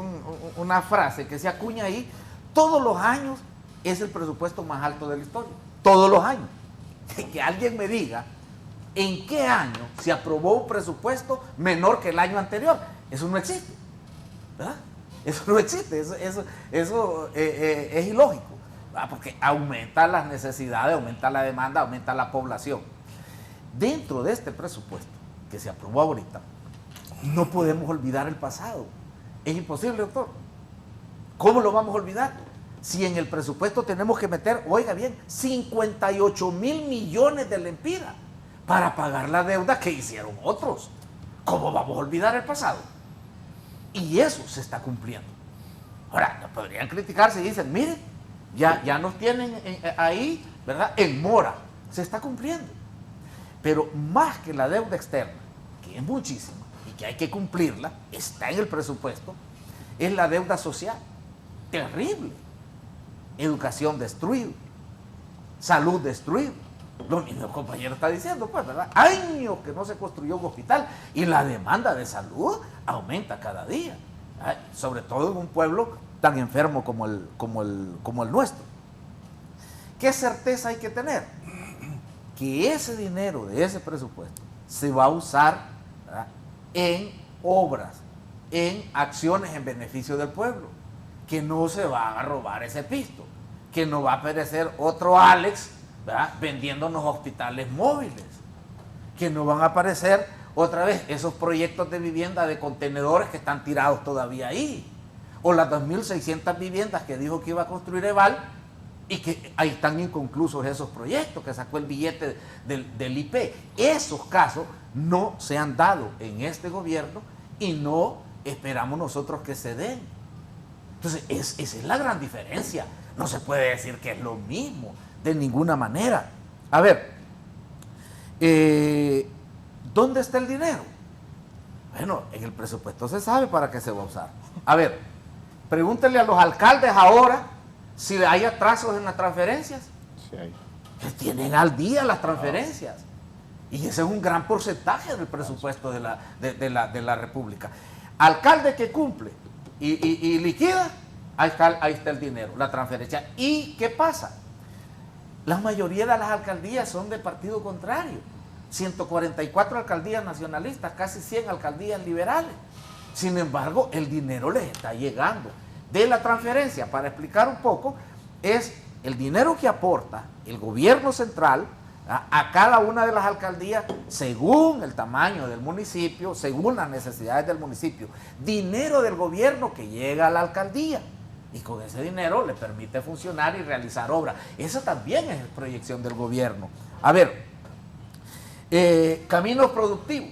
una frase que se acuña ahí, todos los años es el presupuesto más alto de la historia, todos los años. Que alguien me diga en qué año se aprobó un presupuesto menor que el año anterior, eso no existe, ¿verdad? Eso no existe, eso es ilógico, ¿verdad? Porque aumenta las necesidades, aumenta la demanda, aumenta la población. Dentro de este presupuesto que se aprobó ahorita, no podemos olvidar el pasado. Es imposible, doctor. ¿Cómo lo vamos a olvidar? Si en el presupuesto tenemos que meter, oiga bien, 58,000 millones de lempiras para pagar la deuda que hicieron otros. ¿Cómo vamos a olvidar el pasado? Y eso se está cumpliendo. Ahora, nos podrían criticar si dicen, miren, ya nos tienen ahí, ¿verdad?, en mora. Se está cumpliendo. Pero más que la deuda externa, que es muchísima y que hay que cumplirla, está en el presupuesto, es la deuda social. Terrible. Educación destruida, salud destruida. Lo mismo el compañero está diciendo, pues, ¿verdad? Años que no se construyó un hospital y la demanda de salud aumenta cada día, ¿verdad? Sobre todo en un pueblo tan enfermo como el nuestro. ¿Qué certeza hay que tener? Que ese dinero de ese presupuesto se va a usar, ¿verdad?, en obras, en acciones en beneficio del pueblo, que no se van a robar ese pisto, que no va a aparecer otro Alex, ¿verdad?, vendiéndonos hospitales móviles, que no van a aparecer otra vez esos proyectos de vivienda de contenedores que están tirados todavía ahí, o las 2.600 viviendas que dijo que iba a construir Eval y que ahí están inconclusos esos proyectos, que sacó el billete del IP. Esos casos no se han dado en este gobierno y no esperamos nosotros que se den. Entonces, esa es la gran diferencia. No se puede decir que es lo mismo, de ninguna manera. A ver, ¿dónde está el dinero? Bueno, en el presupuesto se sabe para qué se va a usar. A ver, pregúntenle a los alcaldes ahora si hay atrasos en las transferencias. Sí hay. Que tienen al día las transferencias. Y ese es un gran porcentaje del presupuesto de la República. Alcalde que cumple y liquida, ahí está el dinero, la transferencia. ¿Y qué pasa? La mayoría de las alcaldías son de partido contrario. 144 alcaldías nacionalistas, casi 100 alcaldías liberales. Sin embargo, el dinero les está llegando. De la transferencia, para explicar un poco, es el dinero que aporta el gobierno central a cada una de las alcaldías según el tamaño del municipio, según las necesidades del municipio. Dinero del gobierno que llega a la alcaldía y con ese dinero le permite funcionar y realizar obras. Esa también es proyección del gobierno. A ver, Caminos Productivos,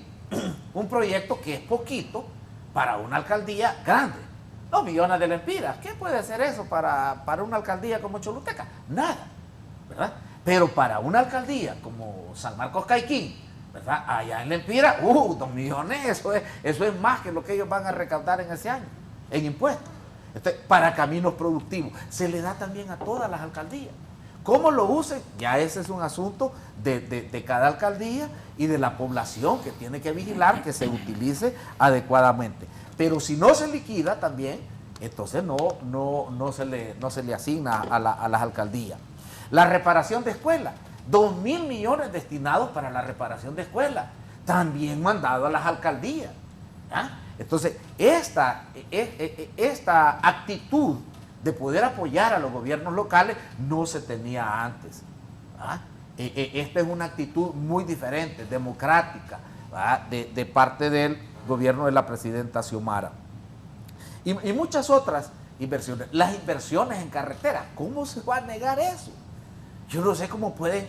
un proyecto que es poquito para una alcaldía grande. 2 millones de lempiras. ¿Qué puede hacer eso para una alcaldía como Choluteca? Nada, ¿verdad? Pero para una alcaldía como San Marcos Caiquín, ¿verdad?, allá en Lempira, 2 millones, eso es más que lo que ellos van a recaudar en ese año, en impuestos. Para Caminos Productivos, se le da también a todas las alcaldías. ¿Cómo lo usen? Ya ese es un asunto de cada alcaldía y de la población que tiene que vigilar que se utilice adecuadamente. Pero si no se liquida también, entonces no se le asigna a las alcaldías. La reparación de escuelas, 2.000 millones destinados para la reparación de escuelas, también mandado a las alcaldías. ¿Ah? Entonces, esta actitud de poder apoyar a los gobiernos locales no se tenía antes. ¿Ah? Esta es una actitud muy diferente, democrática, de parte del gobierno de la presidenta Xiomara. Y muchas otras inversiones. Las inversiones en carretera, ¿cómo se va a negar eso? Yo no sé cómo pueden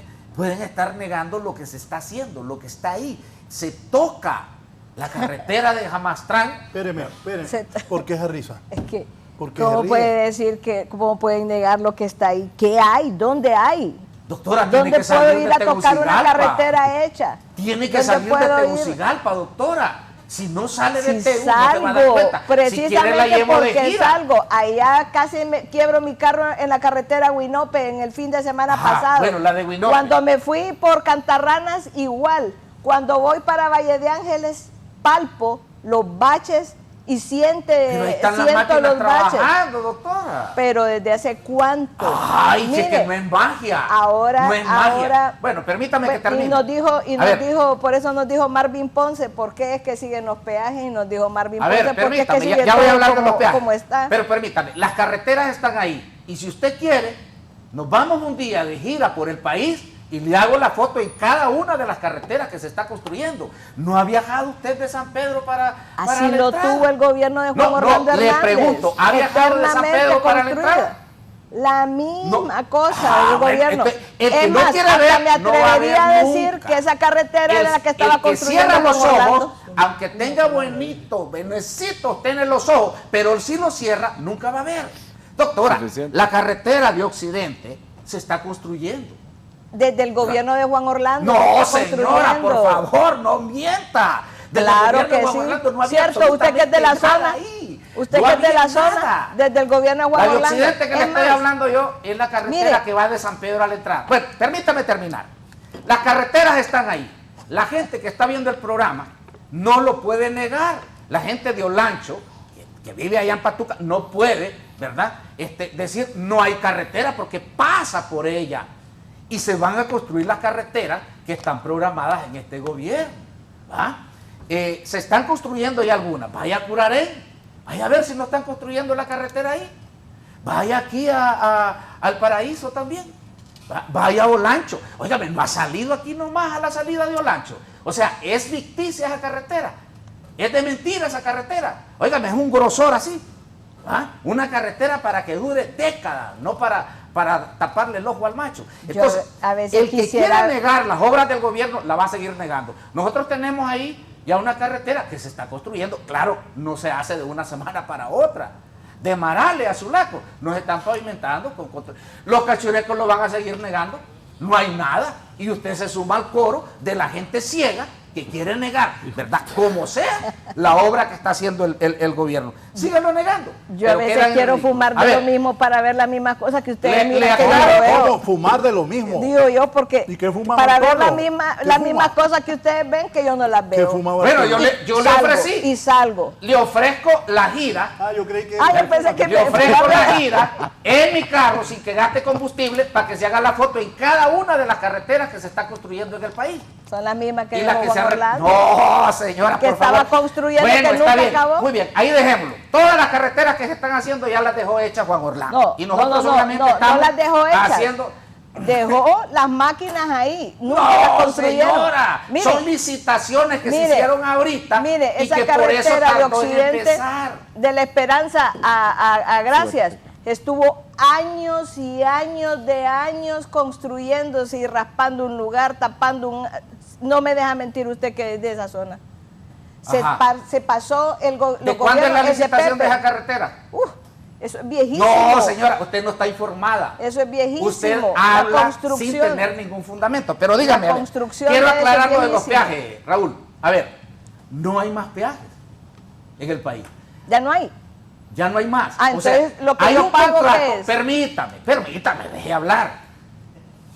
estar negando lo que se está haciendo, lo que está ahí. Se toca la carretera de Jamastrán. Espéreme. ¿Por qué esa risa? Es que, ¿cómo cómo pueden negar lo que está ahí? ¿Qué hay? ¿Dónde hay? Doctora, tiene que salir ¿Dónde puedo ir a tocar una carretera hecha? Tiene que salir de Tegucigalpa, doctora. Si no sale de Tegu, no se va a dar cuenta. Precisamente porque salgo. Allá casi me quiebro mi carro en la carretera Huinope en el fin de semana pasado. Bueno, la de Huinope. Cuando me fui por Cantarranas, igual. Cuando voy para Valle de Ángeles, palpo los baches y siento los baches. Doctora. Pero ¿desde hace cuánto? Ay, mire, que no es magia. Ahora, no es magia. Bueno, permítame que termine. Por eso nos dijo Marvin Ponce, ¿por qué es que siguen los peajes? Y nos dijo Marvin Ponce, ¿por qué es que sigue ya voy a hablar de los peajes. Como está. Pero permítame, las carreteras están ahí. Y si usted quiere, nos vamos un día de gira por el país y le hago la foto en cada una de las carreteras que se está construyendo. ¿No ha viajado usted de San Pedro para así lo tuvo el gobierno de Juan Orlando Hernández. Le pregunto, ¿ha viajado de San Pedro para la entrada? La misma cosa del gobierno. Es más, me atrevería a decir que esa carretera era la que estaba construyendo. Cierra los ojos, aunque tenga buenecitos, tiene los ojos, pero si lo cierra, nunca va a ver. Doctora, Suficiente. la carretera de Occidente se está construyendo. Desde el gobierno de Juan Orlando. No, se está señora, por construyendo. favor, no mienta. Desde el Claro gobierno de que Juan sí. Orlando no había Cierto, usted que es de la absolutamente nada zona. ahí. Usted No que es de había la zona, nada. desde el gobierno de Juan La de Orlando. Occidente que le Es estoy más, hablando yo es la carretera mire. que va de San Pedro a la entrada. Bueno, permítame terminar. Las carreteras están ahí. La gente que está viendo el programa no lo puede negar. La gente de Olancho, que vive allá en Patuca, no puede, ¿verdad? Decir no hay carretera porque pasa por ella. Y se van a construir las carreteras que están programadas en este gobierno. ¿Va? Se están construyendo ya algunas. Vaya a Curarén, vaya a ver si no están construyendo la carretera ahí. Vaya aquí al Paraíso también. Vaya a Olancho. Óigame, no ha salido aquí nomás a la salida de Olancho. O sea, es ficticia esa carretera. Es de mentira esa carretera. Óigame, es un grosor así. ¿Ah? Una carretera para que dure décadas, no para taparle el ojo al macho. Entonces, a veces el que quisiera- quiera negar las obras del gobierno la va a seguir negando. Nosotros tenemos ahí ya una carretera que se está construyendo. Claro, no se hace de una semana para otra. De Marale a Sulaco nos están pavimentando. Los cachurecos lo van a seguir negando. No hay nada. Y usted se suma al coro de la gente ciega que quiere negar, ¿verdad? Como sea, la obra que está haciendo el gobierno. Síganlo negando. Yo a veces quiero fumar de lo mismo para ver las mismas cosas que ustedes Le miran que yo aclaro, no veo. ¿Cómo? Fumar de lo mismo. Digo yo porque ¿Y qué fuma para ver Bartolo? las ¿Qué mismas fuma? cosas que ustedes ven que yo no las ¿Qué veo. fuma Bueno, Bartolo? yo le Salgo, ofrecí. y salgo. Le ofrezco la gira. Ah, yo creí que... Ah, yo pensé que Le ofrezco la gira en mi carro sin que gaste combustible para que se haga la foto en cada una de las carreteras que se está construyendo en el país. Son las mismas que Y dijo la que se Juan ha... Orlando. No, señora, Que por estaba favor. construyendo, Bueno, que está nunca bien. acabó. Muy bien, ahí dejémoslo. Todas las carreteras que se están haciendo ya las dejó hechas Juan Orlando. No, Y nosotros no solamente estamos las dejó hechas. haciendo... Dejó las máquinas ahí. Nunca las No, construyeron. señora, Mire, son licitaciones que se mire, hicieron ahorita mire, y esa que por eso carretera de tardó en Occidente, empezar. de La Esperanza a Gracias, estuvo años y años de años construyéndose y raspando un lugar, tapando un... No me deja mentir usted que es de esa zona. Ajá. Se pasó el ¿De cuándo es la licitación de esa SPP. carretera? Eso es viejísimo. No, señora, usted no está informada. Eso es viejísimo. Usted La habla construcción. sin tener ningún fundamento. Pero dígame, La a ver, construcción quiero de eso aclarar es lo de los viejísima. peajes, Raúl. A ver, no hay más peajes en el país. Ya no hay. Ya no hay más. Ah, entonces, lo que hay yo un pago, contrato, ¿qué es? permítame, deje hablar.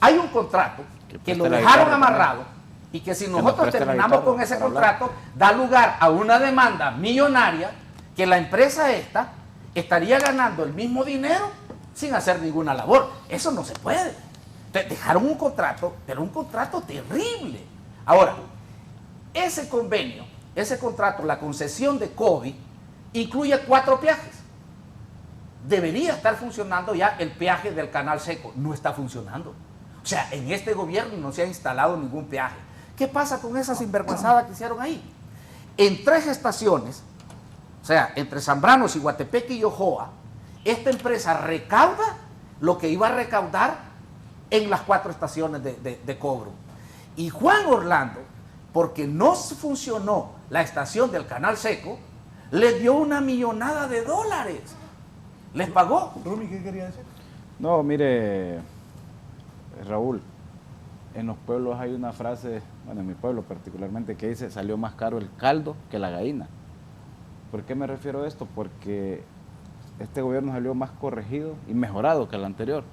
Hay un contrato que lo preste la dejaron guitarra, amarrado y que si nos nosotros preste la terminamos guitarra con ese para hablar. contrato, da lugar a una demanda millonaria que la empresa esta estaría ganando el mismo dinero sin hacer ninguna labor. Eso no se puede. Entonces, dejaron un contrato, pero un contrato terrible. Ahora, ese convenio, ese contrato, la concesión de COVID, incluye 4 peajes. Debería estar funcionando ya el peaje del Canal Seco. No está funcionando. O sea, en este gobierno no se ha instalado ningún peaje. ¿Qué pasa con esa sinvergüenzada que hicieron ahí? En 3 estaciones, o sea, entre Zambranos, Iguatepeque y Ojoa, esta empresa recauda lo que iba a recaudar en las 4 estaciones de cobro. Y Juan Orlando, porque no funcionó la estación del Canal Seco, les dio una millonada de dólares. Les pagó. Rumi, ¿qué quería decir? No, mire, Raúl, en los pueblos hay una frase, bueno, en mi pueblo particularmente, que dice, salió más caro el caldo que la gallina. ¿Por qué me refiero a esto? Porque este gobierno salió más corregido y mejorado que el anterior.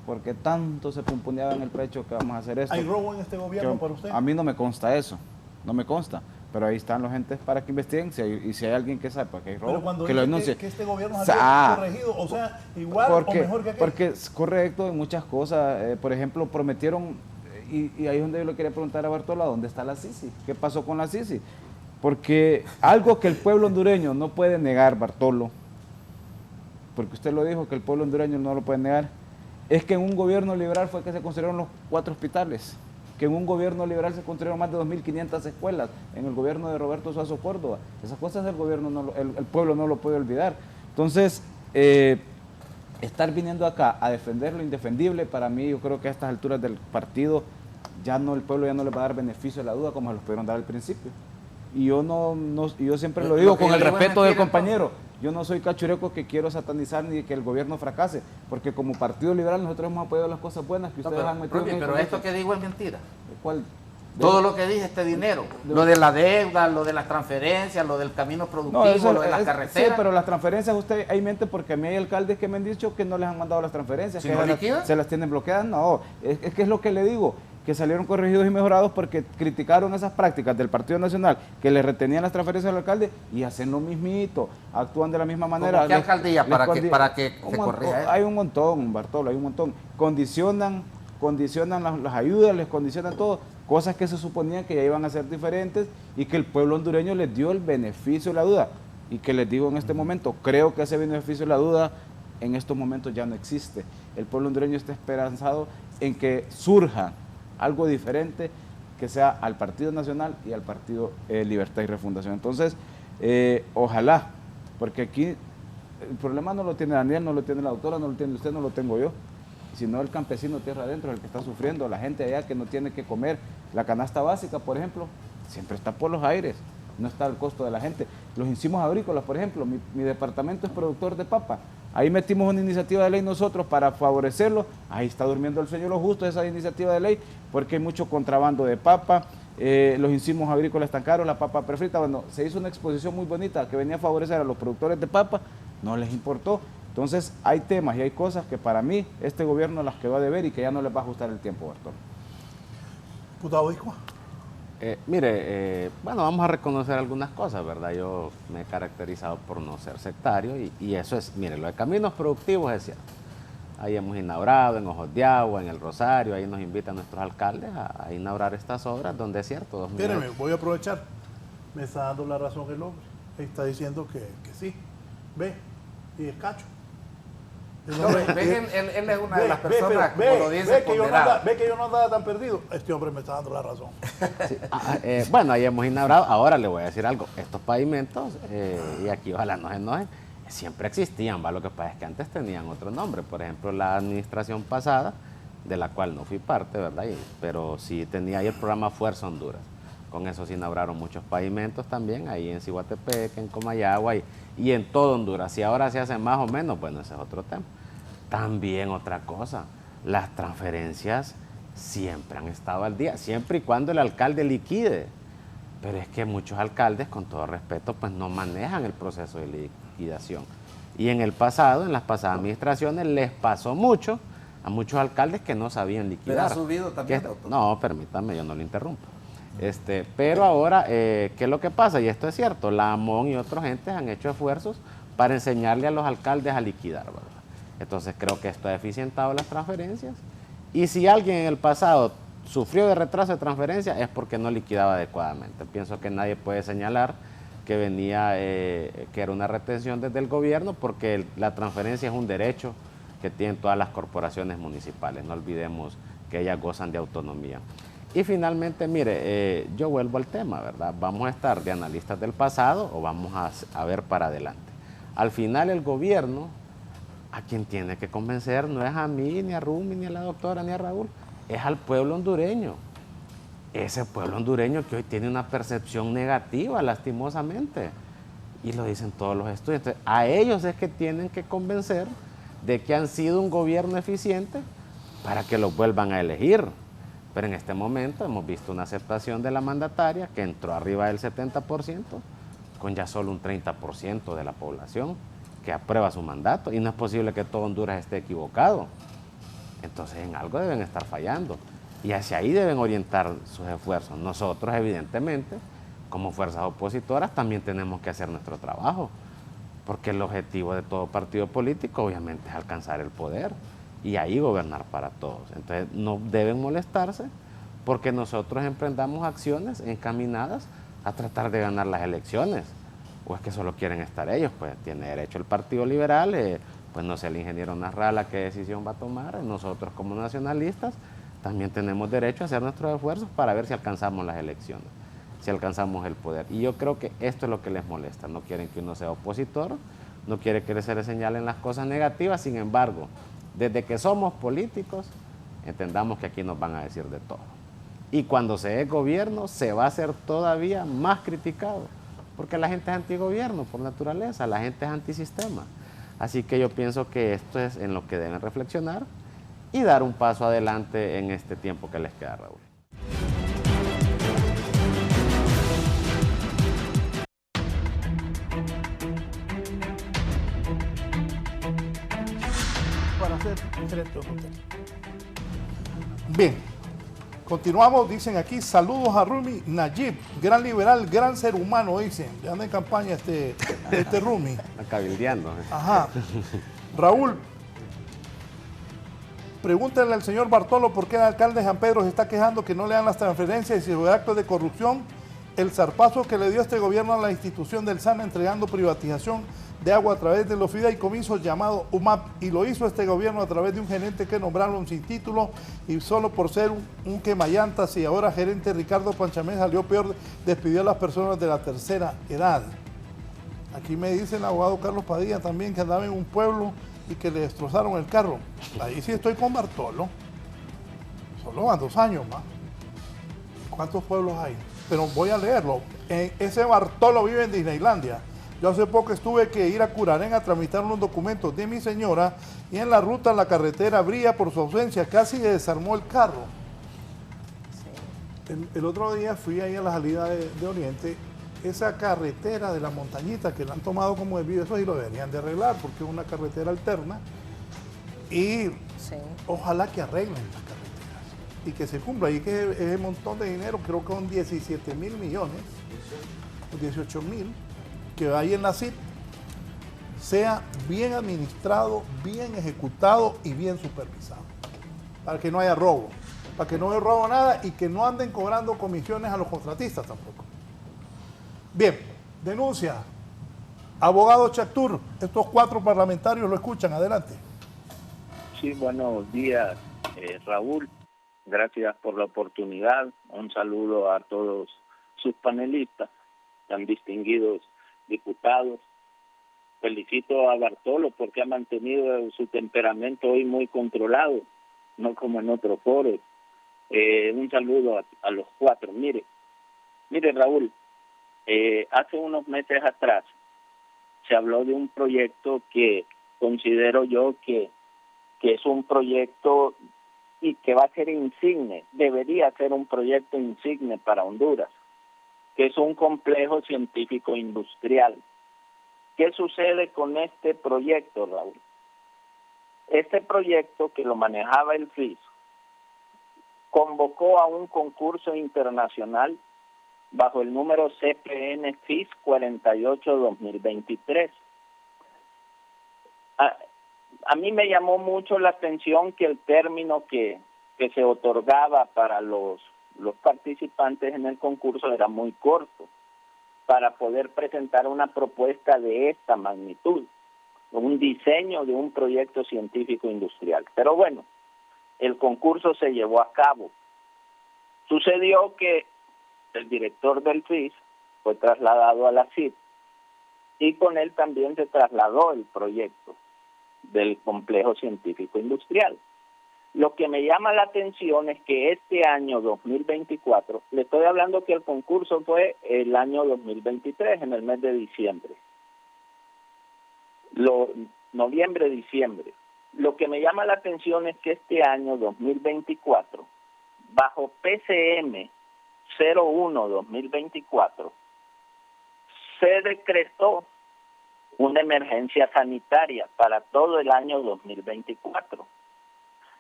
Porque tanto se pumpuneaba en el pecho que vamos a hacer esto. ¿Hay robo en este gobierno Que para usted? A mí no me consta eso, no me consta. Pero ahí están los entes para que investiguen y si hay alguien que sepa que hay robo, Pero cuando que lo dice denuncie. que este gobierno salió corregido, o sea, igual o mejor que aquel. Porque es correcto en muchas cosas. Por ejemplo, prometieron, y ahí es donde yo le quería preguntar a Bartolo, ¿dónde está la Sisi? ¿Qué pasó con la Sisi? Porque algo que el pueblo hondureño no puede negar, Bartolo, porque usted lo dijo, que el pueblo hondureño no lo puede negar, es que en un gobierno liberal fue que se construyeron los 4 hospitales, que en un gobierno liberal se construyeron más de 2.500 escuelas, en el gobierno de Roberto Suazo Córdoba. Esas cosas el gobierno, el pueblo no lo puede olvidar. Entonces, estar viniendo acá a defender lo indefendible, para mí, yo creo que a estas alturas del partido, el pueblo ya no le va a dar beneficio a la duda como se los pudieron dar al principio. Y yo yo siempre lo digo con el respeto del compañero. yo no soy cachureco que quiero satanizar ni que el gobierno fracase, porque como Partido Liberal nosotros hemos apoyado las cosas buenas que ustedes han metido. Pero esto que digo es mentira. ¿Cuál? Todo lo que dije, este dinero, lo de la deuda, lo de las transferencias, lo del camino productivo, lo de las carreteras. Sí, pero las transferencias usted ahí mente porque a mí hay alcaldes que me han dicho que no les han mandado las transferencias. ¿Si que no liquidan? se las tienen bloqueadas. No, es que es lo que le digo, que salieron corregidos y mejorados porque criticaron esas prácticas del Partido Nacional, que les retenían las transferencias al alcalde y hacen lo mismito, actúan de la misma manera. ¿Cómo qué alcaldía para que se corrija eso? Hay un montón, Bartolo, hay un montón. Condicionan las ayudas, les condicionan todo, cosas que se suponían que ya iban a ser diferentes y que el pueblo hondureño les dio el beneficio de la duda. Y que les digo en este momento, creo que ese beneficio de la duda en estos momentos ya no existe. El pueblo hondureño está esperanzado en que surja algo diferente que sea al Partido Nacional y al Partido Libertad y Refundación. Entonces, ojalá, porque aquí el problema no lo tiene Daniel, no lo tiene la doctora, no lo tiene usted, no lo tengo yo, sino el campesino tierra adentro, el que está sufriendo, la gente allá que no tiene que comer. La canasta básica, por ejemplo, siempre está por los aires, no está el costo de la gente. Los insumos agrícolas, por ejemplo, mi departamento es productor de papa. Ahí metimos una iniciativa de ley nosotros para favorecerlo. Ahí está durmiendo el sueño de los justos esa iniciativa de ley, porque hay mucho contrabando de papa, los insumos agrícolas están caros, la papa prefrita. Bueno, se hizo una exposición muy bonita que venía a favorecer a los productores de papa, no les importó. Entonces hay temas y hay cosas que para mí este gobierno las quedó a deber y que ya no les va a ajustar el tiempo, Bartolo. Diputado Iscua. Bueno, vamos a reconocer algunas cosas, ¿verdad? Yo me he caracterizado por no ser sectario y eso es, mire, lo de caminos productivos es cierto. Ahí hemos inaugurado en Ojos de Agua, en El Rosario, ahí nos invitan nuestros alcaldes a inaugurar estas obras, donde es cierto. Espérenme, voy a aprovechar. Me está dando la razón el hombre. Está diciendo que sí. Ve, y es cacho. Él es una de las personas, como lo dice, ve que yo no andaba tan perdido. Este hombre me está dando la razón. Sí, bueno, ahí hemos inaugurado. Ahora le voy a decir algo. Estos pavimentos, y aquí ojalá no se enojen, siempre existían, ¿va? Lo que pasa es que antes tenían otro nombre. Por ejemplo, la administración pasada, de la cual no fui parte, ¿verdad? Pero sí tenía ahí el programa Fuerza Honduras. Con eso se inauguraron muchos pavimentos también, ahí en Ciguatepec, en Comayagua y en todo Honduras. Y ahora se hace más o menos, bueno, ese es otro tema. También otra cosa, las transferencias siempre han estado al día, siempre y cuando el alcalde liquide. Pero es que muchos alcaldes, con todo respeto, pues no manejan el proceso de liquidación. Y en el pasado, en las pasadas administraciones, les pasó mucho a muchos alcaldes que no sabían liquidar. ¿Pero ha subido también, doctor? No, permítame, yo no le interrumpo. Pero ahora, ¿qué es lo que pasa? Y esto es cierto, la AMON y otros entes han hecho esfuerzos para enseñarle a los alcaldes a liquidar, ¿verdad? Entonces creo que esto ha eficientado las transferencias. Y si alguien en el pasado sufrió de retraso de transferencia es porque no liquidaba adecuadamente. Pienso que nadie puede señalar que venía, que era una retención desde el gobierno, porque la transferencia es un derecho que tienen todas las corporaciones municipales. No olvidemos que ellas gozan de autonomía. Y finalmente, mire, yo vuelvo al tema, ¿verdad? ¿Vamos a estar de analistas del pasado o vamos a ver para adelante? Al final el gobierno, a quien tiene que convencer, no es a mí, ni a Rumi, ni a la doctora, ni a Raúl, es al pueblo hondureño. Ese pueblo hondureño que hoy tiene una percepción negativa, lastimosamente. Y lo dicen todos los estudios. Entonces, a ellos es que tienen que convencer de que han sido un gobierno eficiente para que los vuelvan a elegir. Pero en este momento hemos visto una aceptación de la mandataria que entró arriba del 70%, con ya solo un 30% de la población que aprueba su mandato. Y no es posible que todo Honduras esté equivocado. Entonces en algo deben estar fallando. Y hacia ahí deben orientar sus esfuerzos. Nosotros, evidentemente, como fuerzas opositoras, también tenemos que hacer nuestro trabajo. Porque el objetivo de todo partido político, obviamente, es alcanzar el poder. Y ahí gobernar para todos. Entonces no deben molestarse porque nosotros emprendamos acciones encaminadas a tratar de ganar las elecciones. O es que solo quieren estar ellos, pues tiene derecho el Partido Liberal, pues no sé el ingeniero Nasralla qué decisión va a tomar. Nosotros como nacionalistas también tenemos derecho a hacer nuestros esfuerzos para ver si alcanzamos las elecciones, si alcanzamos el poder. Y yo creo que esto es lo que les molesta. No quieren que uno sea opositor, no quieren que se les señalen las cosas negativas, sin embargo, desde que somos políticos, entendamos que aquí nos van a decir de todo. Y cuando se es gobierno, se va a hacer todavía más criticado, porque la gente es antigobierno por naturaleza, la gente es antisistema. Así que yo pienso que esto es en lo que deben reflexionar y dar un paso adelante en este tiempo que les queda, Raúl. Para hacer directo de hotel. Bien, continuamos, dicen aquí, saludos a Rumi Najib, gran liberal, gran ser humano, dicen, ya anda en campaña este Rumi. Está cabildeando. Ajá. Raúl, pregúntale al señor Bartolo por qué el alcalde San Pedro se está quejando que no le dan las transferencias y si fue actos de corrupción, el zarpazo que le dio este gobierno a la institución del SANA entregando privatización de agua a través de los fideicomisos llamado UMAP, y lo hizo este gobierno a través de un gerente que nombraron sin título y solo por ser un quemallantas, y ahora gerente Ricardo Panchamé salió peor, despidió a las personas de la tercera edad. Aquí me dice el abogado Carlos Padilla también que andaba en un pueblo y que le destrozaron el carro. Ahí sí estoy con Bartolo. Solo van 2 años más. ¿Cuántos pueblos hay? Pero voy a leerlo. Ese Bartolo vive en Disneylandia. Yo hace poco tuve que ir a Curarén a tramitar unos documentos de mi señora y en la ruta la carretera brilla por su ausencia, casi desarmó el carro. El otro día fui ahí a la salida de Oriente, esa carretera de la montañita que la han tomado como desvío, eso sí lo deberían de arreglar porque es una carretera alterna y ojalá que arreglen las carreteras y que se cumpla. Y que ese montón de dinero, creo que son 17 mil millones, 18 mil, que hay en la CIP, sea bien administrado, bien ejecutado y bien supervisado, para que no haya robo, para que no haya robo nada y que no anden cobrando comisiones a los contratistas tampoco. Bien, denuncia. Abogado Chactur, estos 4 parlamentarios lo escuchan, adelante. Sí, buenos días, Raúl. Gracias por la oportunidad. Un saludo a todos sus panelistas, tan distinguidos diputados. Felicito a Bartolo porque ha mantenido su temperamento hoy muy controlado, no como en otros foros. Un saludo a los 4. Mire Raúl, hace unos meses atrás se habló de un proyecto que considero yo que es un proyecto y que va a ser insigne, debería ser un proyecto insigne para Honduras, que es un complejo científico industrial. ¿Qué sucede con este proyecto, Raúl? Este proyecto, que lo manejaba el FIS, convocó a un concurso internacional bajo el número CPN FIS 48-2023. A mí me llamó mucho la atención que el término que se otorgaba para los participantes en el concurso era muy corto para poder presentar una propuesta de esta magnitud, un diseño de un proyecto científico industrial. Pero bueno, el concurso se llevó a cabo. Sucedió que el director del FIS fue trasladado a la CIP y con él también se trasladó el proyecto del complejo científico industrial. Lo que me llama la atención es que este año 2024, le estoy hablando que el concurso fue el año 2023, en el mes de diciembre, noviembre, diciembre. Lo que me llama la atención es que este año 2024, bajo PCM 01-2024, se decretó una emergencia sanitaria para todo el año 2024.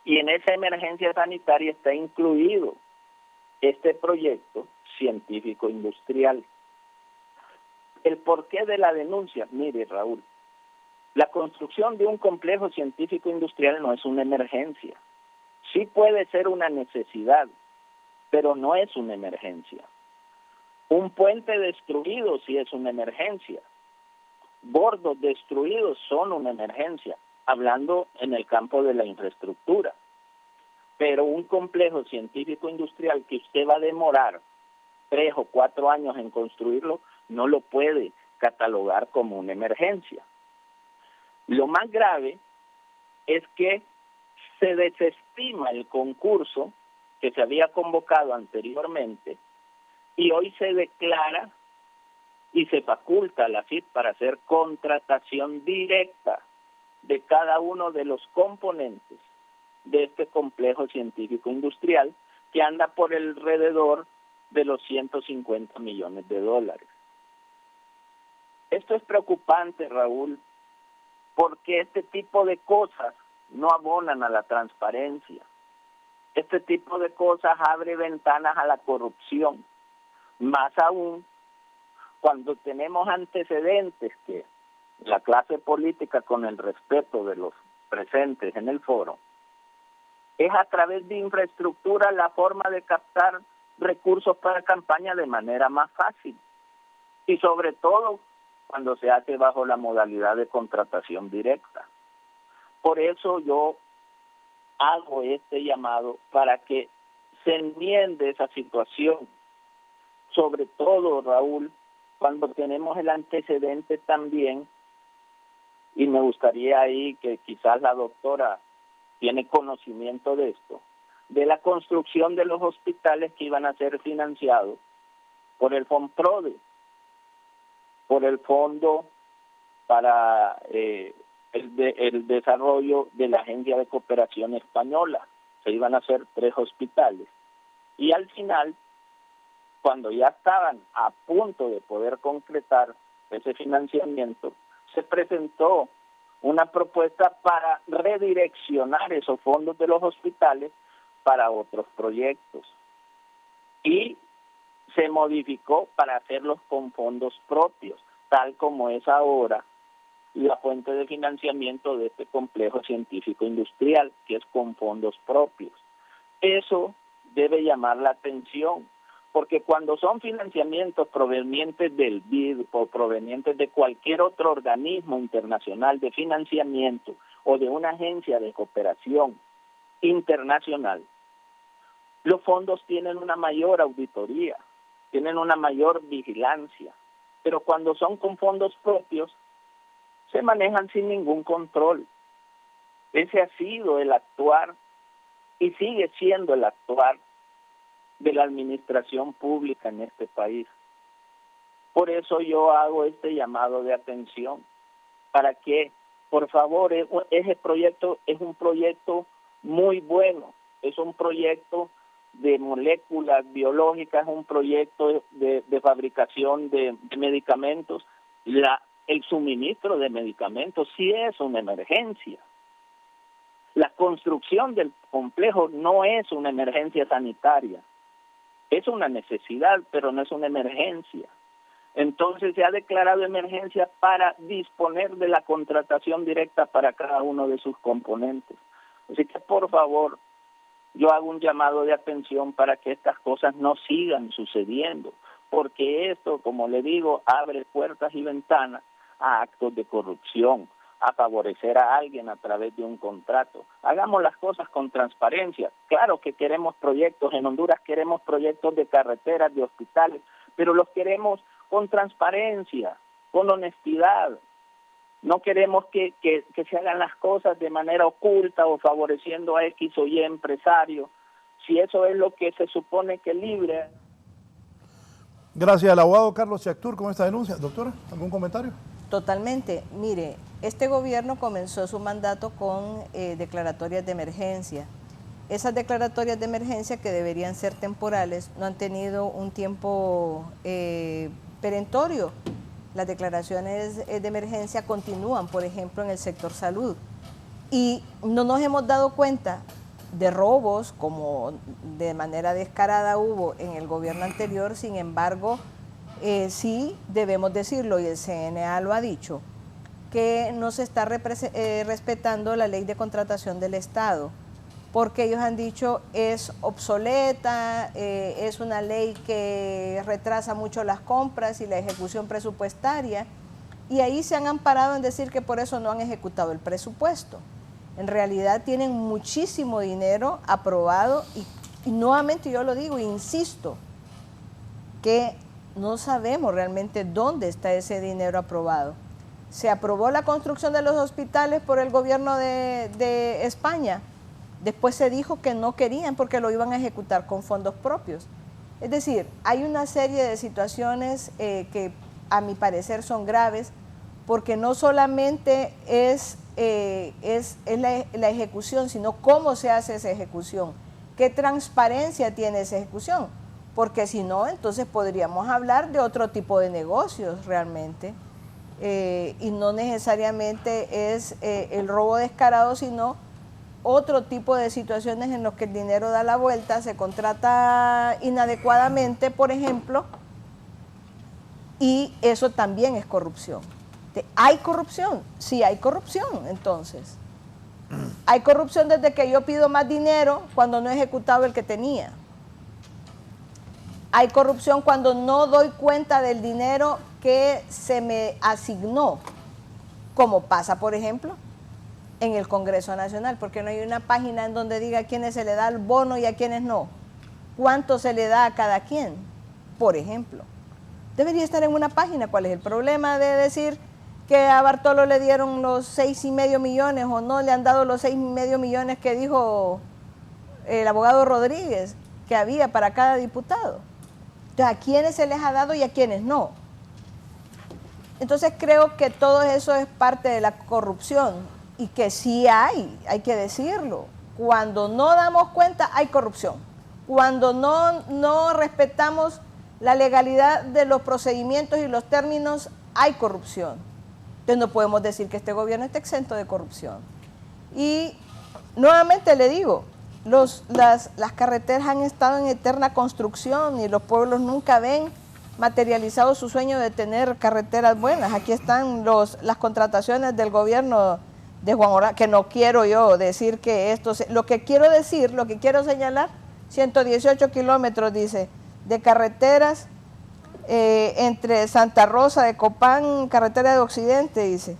Y en esa emergencia sanitaria está incluido este proyecto científico industrial. El porqué de la denuncia, mire, Raúl, la construcción de un complejo científico industrial no es una emergencia. Sí puede ser una necesidad, pero no es una emergencia. Un puente destruido sí es una emergencia. Bordos destruidos son una emergencia, hablando en el campo de la infraestructura. Pero un complejo científico industrial que usted va a demorar 3 o 4 años en construirlo, no lo puede catalogar como una emergencia. Lo más grave es que se desestima el concurso que se había convocado anteriormente y hoy se declara y se faculta a la FIP para hacer contratación directa de cada uno de los componentes de este complejo científico industrial que anda por alrededor de los 150 millones de dólares. Esto es preocupante, Raúl, porque este tipo de cosas no abonan a la transparencia. Este tipo de cosas abre ventanas a la corrupción. Más aún cuando tenemos antecedentes que la clase política, con el respeto de los presentes en el foro, es a través de infraestructura la forma de captar recursos para campaña de manera más fácil. Y sobre todo cuando se hace bajo la modalidad de contratación directa. Por eso yo hago este llamado para que se enmiende esa situación. Sobre todo, Raúl, cuando tenemos el antecedente también, y me gustaría ahí que quizás la doctora tiene conocimiento de esto, de la construcción de los hospitales que iban a ser financiados por el FONPRODE, por el Fondo para el Desarrollo de la Agencia de Cooperación Española. Se iban a hacer 3 hospitales. Y al final, cuando ya estaban a punto de poder concretar ese financiamiento, se presentó una propuesta para redireccionar esos fondos de los hospitales para otros proyectos. Y se modificó para hacerlos con fondos propios, tal como es ahora la fuente de financiamiento de este complejo científico industrial, que es con fondos propios. Eso debe llamar la atención, porque cuando son financiamientos provenientes del BID o provenientes de cualquier otro organismo internacional de financiamiento o de una agencia de cooperación internacional, los fondos tienen una mayor auditoría, tienen una mayor vigilancia, pero cuando son con fondos propios, se manejan sin ningún control. Ese ha sido el actuar y sigue siendo el actuar de la administración pública en este país. Por eso yo hago este llamado de atención, para que, por favor, ese proyecto es un proyecto muy bueno, es un proyecto de moléculas biológicas, un proyecto de fabricación de medicamentos. El suministro de medicamentos sí es una emergencia. La construcción del complejo no es una emergencia sanitaria, es una necesidad, pero no es una emergencia. Entonces se ha declarado emergencia para disponer de la contratación directa para cada uno de sus componentes. Así que, por favor, yo hago un llamado de atención para que estas cosas no sigan sucediendo, porque esto, como le digo, abre puertas y ventanas a actos de corrupción, a favorecer a alguien a través de un contrato. Hagamos las cosas con transparencia. Claro que queremos proyectos, en Honduras queremos proyectos de carreteras, de hospitales, pero los queremos con transparencia, con honestidad. No queremos que se hagan las cosas de manera oculta o favoreciendo a X o Y empresario, si eso es lo que se supone que libre. Gracias al abogado Carlos Chactur con esta denuncia. Doctora, ¿algún comentario? Totalmente. Mire, este gobierno comenzó su mandato con declaratorias de emergencia. Esas declaratorias de emergencia, que deberían ser temporales, no han tenido un tiempo perentorio. Las declaraciones de emergencia continúan, por ejemplo, en el sector salud. Y no nos hemos dado cuenta de robos, como de manera descarada hubo en el gobierno anterior. Sin embargo, sí debemos decirlo, y el CNA lo ha dicho, que no se está respetando la ley de contratación del Estado, porque ellos han dicho es obsoleta, es una ley que retrasa mucho las compras y la ejecución presupuestaria, y ahí se han amparado en decir que por eso no han ejecutado el presupuesto. En realidad tienen muchísimo dinero aprobado y nuevamente yo lo digo, insisto, que no sabemos realmente dónde está ese dinero aprobado. Se aprobó la construcción de los hospitales por el gobierno de España. Después se dijo que no querían porque lo iban a ejecutar con fondos propios. Es decir, hay una serie de situaciones que a mi parecer son graves, porque no solamente es la ejecución, sino cómo se hace esa ejecución, qué transparencia tiene esa ejecución, porque si no, entonces podríamos hablar de otro tipo de negocios realmente, y no necesariamente es el robo descarado, sino otro tipo de situaciones en los que el dinero da la vuelta, se contrata inadecuadamente, por ejemplo, y eso también es corrupción. ¿Hay corrupción? Sí, hay corrupción, entonces. Hay corrupción desde que yo pido más dinero cuando no he ejecutado el que tenía. Hay corrupción cuando no doy cuenta del dinero que se me asignó, como pasa, por ejemplo, en el Congreso Nacional, porque no hay una página en donde diga a quiénes se le da el bono y a quiénes no. ¿Cuánto se le da a cada quien? Por ejemplo. Debería estar en una página. ¿Cuál es el problema de decir que a Bartolo le dieron los 6,5 millones o no le han dado los 6,5 millones que dijo el abogado Rodríguez que había para cada diputado? Entonces, ¿a quiénes se les ha dado y a quiénes no? Entonces creo que todo eso es parte de la corrupción y que sí hay que decirlo. Cuando no damos cuenta hay corrupción. Cuando no respetamos la legalidad de los procedimientos y los términos, hay corrupción. Entonces no podemos decir que este gobierno está exento de corrupción. Y nuevamente le digo, las carreteras han estado en eterna construcción y los pueblos nunca ven materializado su sueño de tener carreteras buenas. Aquí están las contrataciones del gobierno de Juan Orlando, que no quiero yo decir que esto... Lo que quiero decir, lo que quiero señalar, 118 kilómetros, dice, de carreteras entre Santa Rosa de Copán, carretera de Occidente, dice.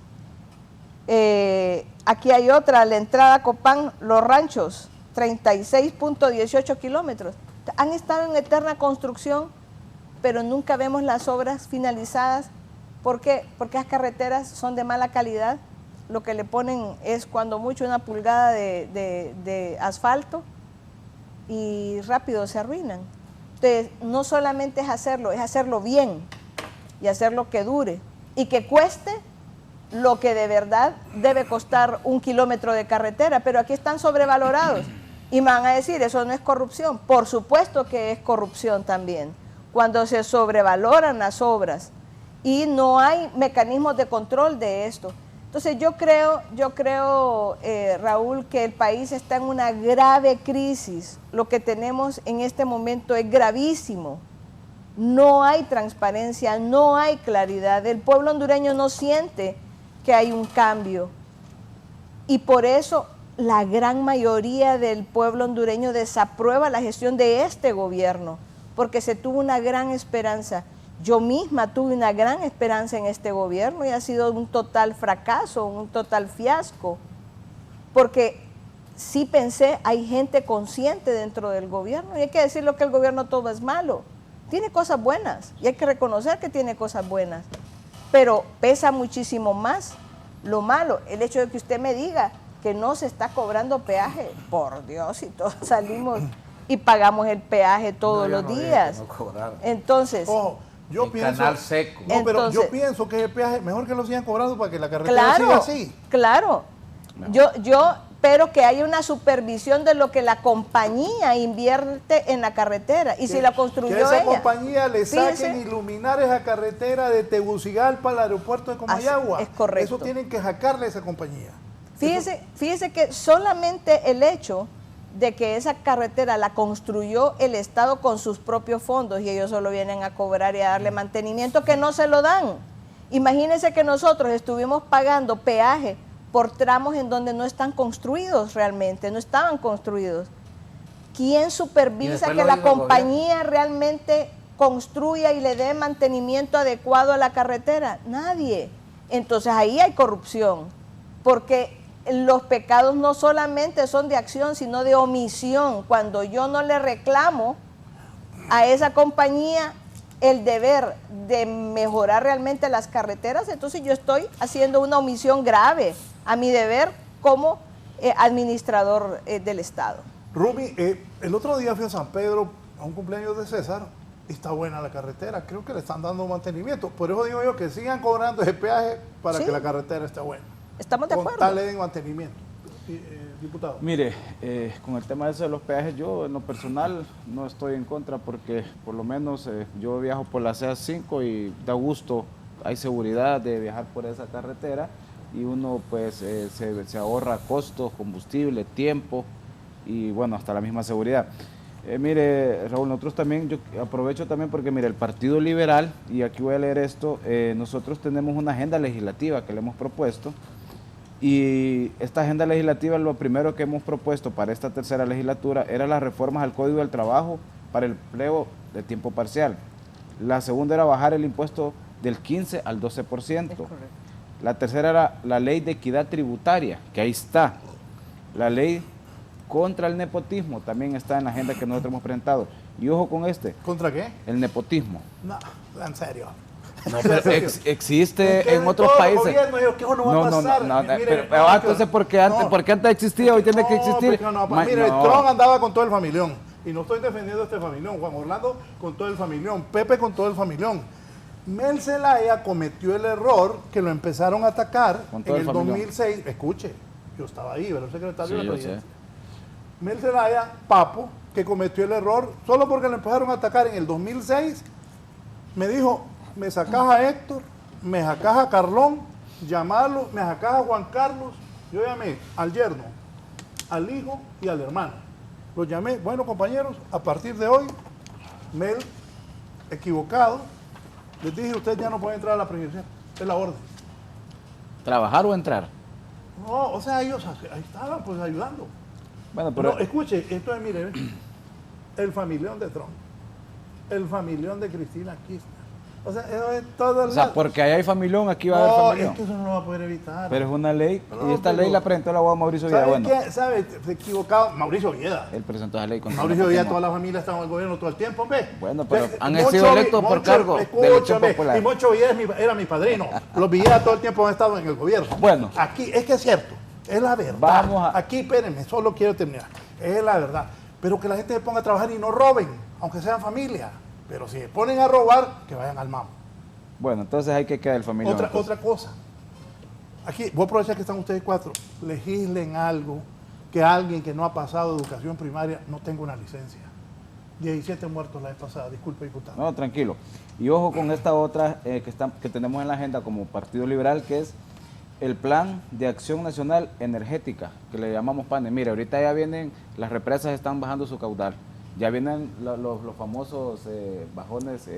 Aquí hay otra, la entrada a Copán, Los Ranchos, 36.18 kilómetros. Han estado en eterna construcción, pero nunca vemos las obras finalizadas. ¿Por qué? Porque las carreteras son de mala calidad. Lo que le ponen es cuando mucho una pulgada de asfalto y rápido se arruinan. Entonces, no solamente es hacerlo bien y hacerlo que dure y que cueste lo que de verdad debe costar un kilómetro de carretera, pero aquí están sobrevalorados y me van a decir, eso no es corrupción. Por supuesto que es corrupción también, cuando se sobrevaloran las obras y no hay mecanismos de control de esto. Entonces yo creo, Raúl, que el país está en una grave crisis. Lo que tenemos en este momento es gravísimo. No hay transparencia, no hay claridad. El pueblo hondureño no siente que hay un cambio. Y por eso la gran mayoría del pueblo hondureño desaprueba la gestión de este gobierno, porque se tuvo una gran esperanza. Yo misma tuve una gran esperanza en este gobierno y ha sido un total fracaso, un total fiasco, porque sí pensé, hay gente consciente dentro del gobierno y hay que decirlo que el gobierno todo es malo, tiene cosas buenas y hay que reconocer que tiene cosas buenas, pero pesa muchísimo más lo malo, el hecho de que usted me diga que no se está cobrando peaje, por Dios, y todos salimos y pagamos el peaje todos los días. Entonces... Yo pienso, canal seco. No, pero entonces, yo pienso que el peaje mejor que lo sigan cobrando para que la carretera siga así. Claro, pero que haya una supervisión de lo que la compañía invierte en la carretera y si la construyó ella. Que esa compañía le saquen iluminar esa carretera de Tegucigalpa al aeropuerto de Comayagua. Es correcto. Eso tienen que sacarle a esa compañía. Fíjese que solamente el hecho de que esa carretera la construyó el Estado con sus propios fondos y ellos solo vienen a cobrar y a darle mantenimiento que no se lo dan. Imagínense que nosotros estuvimos pagando peaje por tramos en donde no están construidos realmente, no estaban construidos. ¿Quién supervisa que la compañía realmente construya y le dé mantenimiento adecuado a la carretera? Nadie. Entonces ahí hay corrupción, porque los pecados no solamente son de acción, sino de omisión. Cuando yo no le reclamo a esa compañía el deber de mejorar realmente las carreteras, entonces yo estoy haciendo una omisión grave a mi deber como administrador del Estado. Rumi, el otro día fui a San Pedro a un cumpleaños de César está buena la carretera, creo que le están dando mantenimiento. Por eso digo yo que sigan cobrando ese peaje para Sí. que la carretera esté buena. Estamos de Con acuerdo. tal de mantenimiento. Diputado. Mire, con el tema de eso de los peajes, yo en lo personal no estoy en contra porque por lo menos yo viajo por la CA5 y da gusto, hay seguridad de viajar por esa carretera y uno pues se ahorra costos, combustible, tiempo y bueno, hasta la misma seguridad. Mire, Raúl, nosotros también, yo aprovecho también porque mire, el Partido Liberal, y aquí voy a leer esto, nosotros tenemos una agenda legislativa que le hemos propuesto. Y esta agenda legislativa, lo primero que hemos propuesto para esta tercera legislatura era las reformas al Código del Trabajo para el empleo de tiempo parcial. La segunda era bajar el impuesto del 15 al 12%. La tercera era la ley de equidad tributaria, que ahí está. La ley contra el nepotismo también está en la agenda que nosotros hemos presentado. Y ojo con este. ¿Contra qué? El nepotismo. No, en serio. No, pero existe en otros países. Pero entonces, ¿por qué antes existía? Hoy tiene que existir. Mire, Trump andaba con todo el familión. Y no estoy defendiendo a este familión. Juan Orlando con todo el familión. Pepe con todo el familión. Mel Zelaya cometió el error que lo empezaron a atacar en el 2006. Escuche, yo estaba ahí, era el secretario de la presidencia. Mel Zelaya, Papo, que cometió el error solo porque lo empezaron a atacar en el 2006, me dijo: me sacás a Héctor, me sacás a Carlón, llamarlo, me sacás a Juan Carlos. Yo llamé al yerno, al hijo y al hermano. Los llamé: bueno, compañeros, a partir de hoy, Mel, equivocado, les dije: ustedes ya no pueden entrar a la presidencia, es la orden. ¿Trabajar o entrar? No, o sea, ellos ahí estaban pues ayudando. Bueno, pero no, escuche, esto es, mire, el familión de Trump, el familión de Cristina Kirchner. O sea, eso es todo el... O sea, porque ahí hay familión, aquí va a haber familión. No, es que eso no lo va a poder evitar. Pero es una ley, no, y esta ley la presentó el abogado Mauricio Villa. ¿Sabe quién? ¿Sabe? Se equivocado. Mauricio Villa. Él presentó esa ley. Mauricio Villa, toda la familia estaba en el gobierno todo el tiempo, hombre. Bueno, pero han sido electos por cargo de elección popular. Y Moncho Villa era mi padrino. Los Villa todo el tiempo han estado en el gobierno. Bueno. Aquí, es que es cierto, es la verdad. Aquí, espérenme, solo quiero terminar. Es la verdad. Pero que la gente se ponga a trabajar y no roben, aunque sean familia. Pero si se ponen a robar, que vayan al mamo. Bueno, entonces hay que quedar el familiar. Otra cosa. Aquí, voy a aprovechar que están ustedes cuatro. Legislen algo que alguien que no ha pasado educación primaria no tenga una licencia. 17 muertos la vez pasada. Disculpe, diputado. No, tranquilo. Y ojo con esta otra que tenemos en la agenda como Partido Liberal, que es el Plan de Acción Nacional Energética, que le llamamos PANE. Mire, ahorita ya vienen, las represas están bajando su caudal. Ya vienen los famosos bajones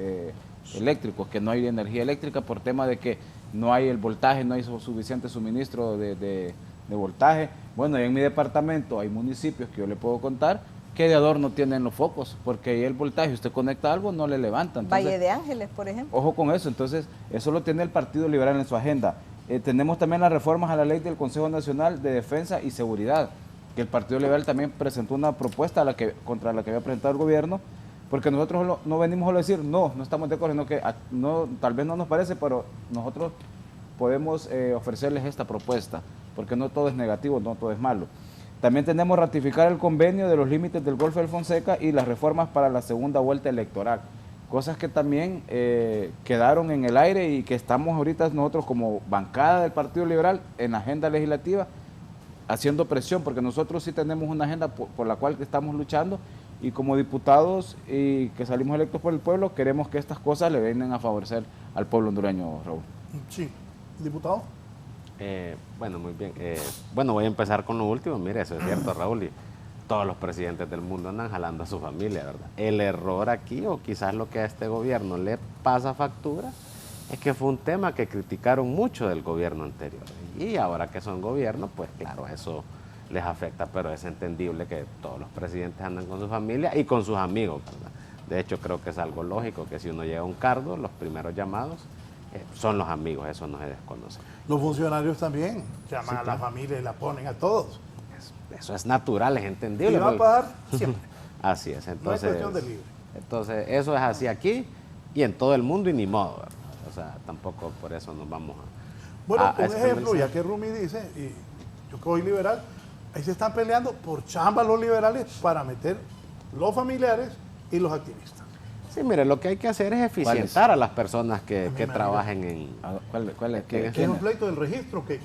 eléctricos, que no hay energía eléctrica por tema de que no hay el voltaje, no hay suficiente suministro de voltaje. Bueno, y en mi departamento hay municipios que yo le puedo contar que de adorno tienen los focos, porque ahí el voltaje, usted conecta algo, no le levanta. Entonces, Valle de Ángeles, por ejemplo. Ojo con eso, entonces eso lo tiene el Partido Liberal en su agenda. Tenemos también las reformas a la ley del Consejo Nacional de Defensa y Seguridad, que el Partido Liberal también presentó una propuesta contra la que había presentado el gobierno, porque nosotros no venimos a decir no estamos de acuerdo, sino que tal vez no nos parece, pero nosotros podemos ofrecerles esta propuesta, porque no todo es negativo, no todo es malo. También tenemos ratificar el convenio de los límites del Golfo del Fonseca y las reformas para la segunda vuelta electoral, cosas que también quedaron en el aire y que estamos ahorita nosotros como bancada del Partido Liberal en la agenda legislativa haciendo presión, porque nosotros sí tenemos una agenda por la cual estamos luchando, y como diputados y que salimos electos por el pueblo, queremos que estas cosas le vengan a favorecer al pueblo hondureño, Raúl. Sí. ¿Diputado? Bueno, muy bien. Bueno, voy a empezar con lo último. Mire, eso es cierto, Raúl, y todos los presidentes del mundo andan jalando a su familia, ¿verdad? El error aquí, o quizás lo que a este gobierno le pasa factura, es que fue un tema que criticaron mucho del gobierno anterior. Y ahora que son gobierno, pues claro, eso les afecta, pero es entendible que todos los presidentes andan con su familia y con sus amigos, ¿verdad? De hecho, creo que es algo lógico que si uno llega a un cargo, los primeros llamados son los amigos, eso no se desconoce. Los funcionarios también llaman a la familia y la ponen a todos. Eso es natural, es entendible. Y va a pagar siempre. Así es, entonces. No es cuestión de libre. Entonces, eso es así aquí y en todo el mundo y ni modo, ¿verdad? O sea, tampoco por eso nos vamos a... Bueno, un ejemplo, ya que Rumi dice, y yo que soy liberal, ahí se están peleando por chamba los liberales para meter los familiares y los activistas. Sí, mire, lo que hay que hacer es eficientar a las personas que trabajen en... ¿Cuál es? Que es un pleito del registro, que